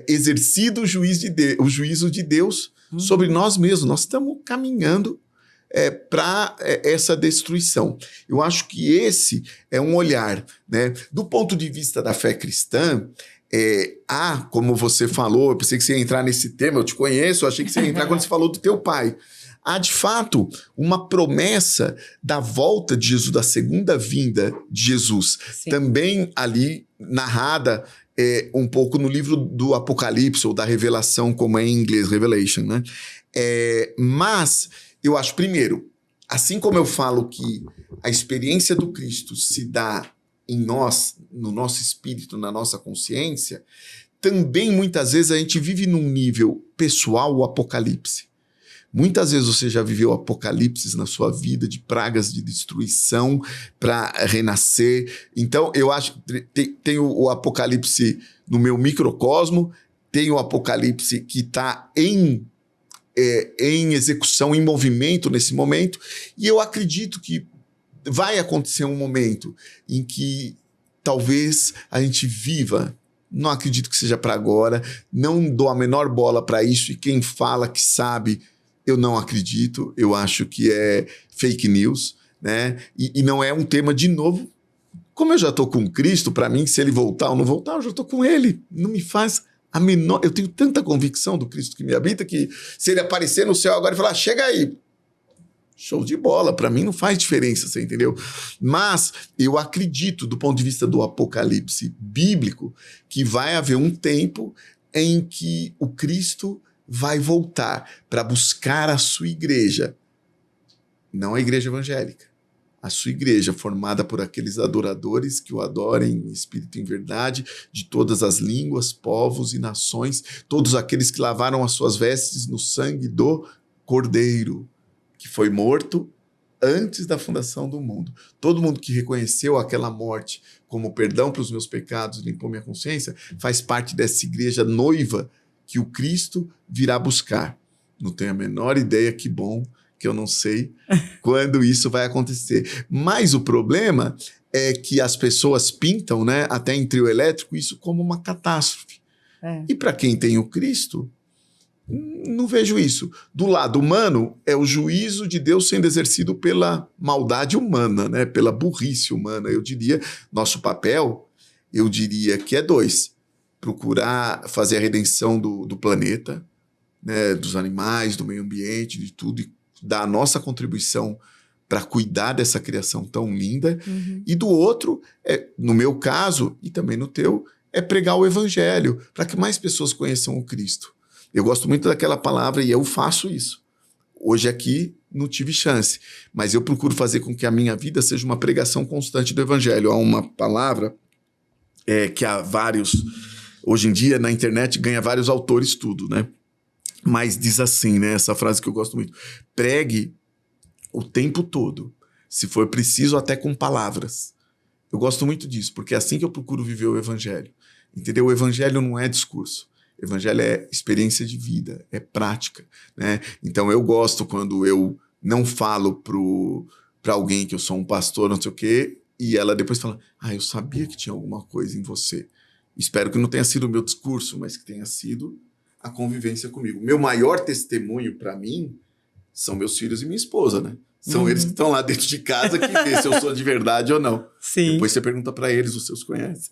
Speaker 2: exercido o juízo de Deus sobre nós mesmos. Nós estamos caminhando para essa destruição. Eu acho que esse é um olhar, né? Do ponto de vista da fé cristã, como você falou, eu pensei que você ia entrar nesse tema, eu te conheço, eu achei que você ia entrar quando você falou do teu pai. há de fato uma promessa da volta de Jesus, da segunda vinda de Jesus.
Speaker 1: Sim.
Speaker 2: Também ali narrada um pouco no livro do Apocalipse, ou da Revelação, como é em inglês, Revelation, né? Mas eu acho, primeiro, assim como eu falo que a experiência do Cristo se dá em nós, no nosso espírito, na nossa consciência, também muitas vezes a gente vive num nível pessoal o Apocalipse. Muitas vezes você já viveu apocalipses na sua vida, de pragas de destruição para renascer. Então, eu acho que tem o apocalipse no meu microcosmo, tem o apocalipse que está em execução, em movimento nesse momento, e eu acredito que vai acontecer um momento em que talvez a gente viva. Não acredito que seja para agora, não dou a menor bola para isso, e quem fala que sabe, eu não acredito, eu acho que é fake news, né? E não é um tema, de novo, como eu já estou com Cristo, para mim, se ele voltar ou não voltar, eu já estou com ele. Não me faz a menor... Eu tenho tanta convicção do Cristo que me habita que se ele aparecer no céu agora e falar, chega aí, show de bola, para mim não faz diferença, você entendeu? Mas eu acredito, do ponto de vista do apocalipse bíblico, que vai haver um tempo em que o Cristo vai voltar para buscar a sua igreja, não a igreja evangélica, a sua igreja formada por aqueles adoradores que o adorem em espírito e em verdade, de todas as línguas, povos e nações, todos aqueles que lavaram as suas vestes no sangue do Cordeiro, que foi morto antes da fundação do mundo. Todo mundo que reconheceu aquela morte como perdão para os meus pecados, limpou minha consciência, faz parte dessa igreja noiva que o Cristo virá buscar. Não tenho a menor ideia, que bom, que eu não sei quando isso vai acontecer. Mas o problema é que as pessoas pintam, né, até em trio elétrico, isso como uma catástrofe. E para quem tem o Cristo, não vejo isso. Do lado humano, é o juízo de Deus sendo exercido pela maldade humana, né? Pela burrice humana. Eu diria, nosso papel, eu diria que é dois. Procurar fazer a redenção do planeta, né? Dos animais, do meio ambiente, de tudo, e dar a nossa contribuição para cuidar dessa criação tão linda. E do outro, no meu caso, e também no teu, é pregar o evangelho, para que mais pessoas conheçam o Cristo. Eu gosto muito daquela palavra e eu faço isso. Hoje aqui não tive chance, mas eu procuro fazer com que a minha vida seja uma pregação constante do evangelho. Há uma palavra que há vários... Hoje em dia, na internet, ganha vários autores tudo, né? Mas diz assim, né? Essa frase que eu gosto muito. Pregue o tempo todo, se for preciso, até com palavras. Eu gosto muito disso, porque é assim que eu procuro viver o evangelho. Entendeu? O evangelho não é discurso. O evangelho é experiência de vida, é prática, né? Então eu gosto quando eu não falo para alguém que eu sou um pastor, não sei o quê, e ela depois fala, eu sabia que tinha alguma coisa em você. Espero que não tenha sido o meu discurso, mas que tenha sido a convivência comigo. Meu maior testemunho para mim são meus filhos e minha esposa, né? São eles que estão lá dentro de casa que vê se eu sou de verdade ou não.
Speaker 1: Sim.
Speaker 2: Depois você pergunta para eles, os seus conhecem.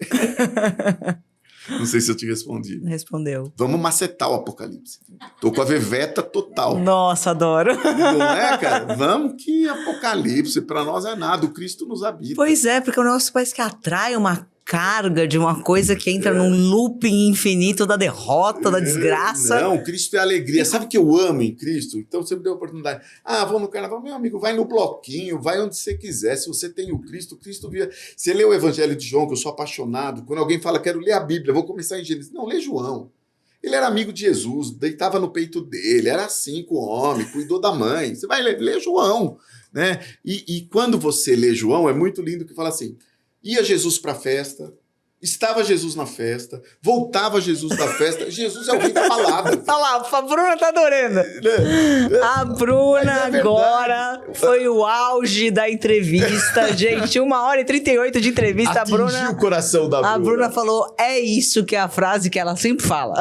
Speaker 2: Não sei se eu te respondi.
Speaker 1: Respondeu.
Speaker 2: Vamos macetar o apocalipse. Tô com a veveta total.
Speaker 1: Nossa, adoro.
Speaker 2: Não é, cara? Vamos que apocalipse para nós é nada. O Cristo nos habita.
Speaker 1: Pois é, porque o negócio parece que atrai uma carga de uma coisa que entra num looping infinito da derrota, da desgraça.
Speaker 2: Não, Cristo é alegria. Sabe o que eu amo em Cristo? Então você me deu a oportunidade. Vamos no carnaval. Meu amigo, vai no bloquinho, vai onde você quiser. Se você tem o Cristo, Cristo via... Você lê o Evangelho de João, que eu sou apaixonado. Quando alguém fala, quero ler a Bíblia, vou começar em Gênesis. Não, lê João. Ele era amigo de Jesus, deitava no peito dele, era assim com o homem, cuidou da mãe. Você vai ler João, né? E quando você lê João, é muito lindo que fala assim, ia Jesus para a festa, estava Jesus na festa, voltava Jesus da festa, Jesus é o rei da balada.
Speaker 1: Olha lá, a Bruna tá adorando. A Bruna agora foi o auge da entrevista, gente. 1h38 de entrevista.
Speaker 2: Atingiu
Speaker 1: a Bruna,
Speaker 2: o coração da Bruna.
Speaker 1: A Bruna falou, é isso que é a frase que ela sempre fala.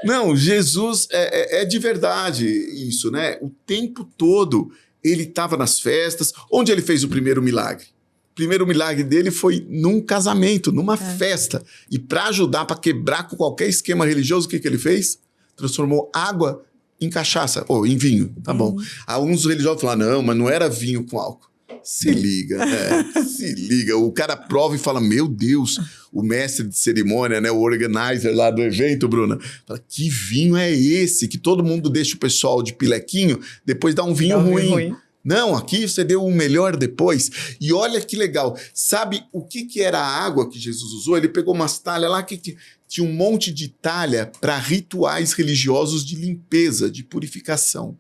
Speaker 2: Não, Jesus é de verdade isso, né? O tempo todo ele estava nas festas. Onde ele fez o primeiro milagre? O primeiro milagre dele foi num casamento, numa festa. E para ajudar, para quebrar com qualquer esquema religioso, o que ele fez? Transformou água em cachaça, ou em vinho, tá bom. Alguns religiosos falam, não, mas não era vinho com álcool. Se liga, né? Se liga. O cara prova e fala, meu Deus, o mestre de cerimônia, né? O organizer lá do evento, Bruna, fala, que vinho é esse? Que todo mundo deixa o pessoal de pilequinho, depois dá um vinho ruim. Não, aqui você deu o melhor depois. E olha que legal. Sabe o que era a água que Jesus usou? Ele pegou umas talhas lá que tinha um monte de talha para rituais religiosos de limpeza, de purificação.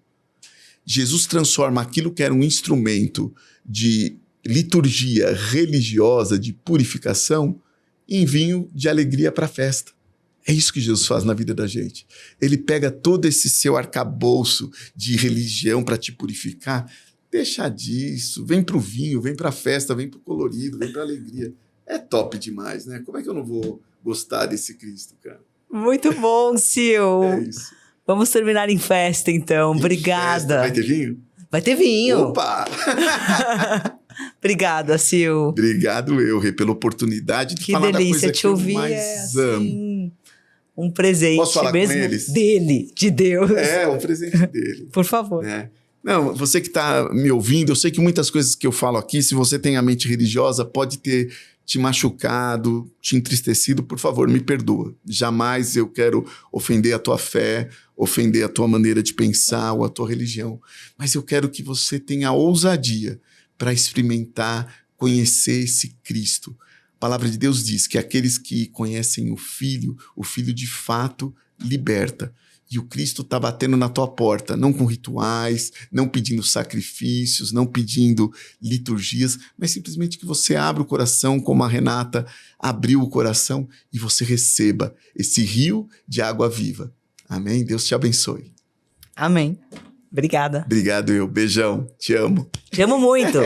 Speaker 2: Jesus transforma aquilo que era um instrumento de liturgia religiosa, de purificação, em vinho de alegria para a festa. É isso que Jesus faz na vida da gente. Ele pega todo esse seu arcabouço de religião para te purificar, deixa disso, vem pro vinho, vem pra festa, vem pro colorido, vem pra alegria. É top demais, né? Como é que eu não vou gostar desse Cristo, cara?
Speaker 1: Muito bom, Sil.
Speaker 2: É isso.
Speaker 1: Vamos terminar em festa, então. Obrigada.
Speaker 2: Festa. Vai ter vinho?
Speaker 1: Vai ter vinho.
Speaker 2: Opa!
Speaker 1: Obrigada, Sil.
Speaker 2: Obrigado eu, Rê, pela oportunidade de falar da coisa
Speaker 1: delícia te
Speaker 2: que eu
Speaker 1: ouvir.
Speaker 2: mais amo.
Speaker 1: Um presente
Speaker 2: Posso falar
Speaker 1: mesmo
Speaker 2: com eles?
Speaker 1: dele, de Deus.
Speaker 2: É, um presente dele.
Speaker 1: Por favor.
Speaker 2: É. Não, você que está me ouvindo, eu sei que muitas coisas que eu falo aqui, se você tem a mente religiosa, pode ter te machucado, te entristecido, por favor, me perdoa. Jamais eu quero ofender a tua fé, ofender a tua maneira de pensar ou a tua religião. Mas eu quero que você tenha ousadia para experimentar, conhecer esse Cristo. A palavra de Deus diz que aqueles que conhecem o Filho de fato liberta. E o Cristo está batendo na tua porta, não com rituais, não pedindo sacrifícios, não pedindo liturgias, mas simplesmente que você abra o coração, como a Renata abriu o coração, e você receba esse rio de água viva. Amém? Deus te abençoe.
Speaker 1: Amém. Obrigada.
Speaker 2: Obrigado, eu. Beijão. Te amo.
Speaker 1: Te amo muito.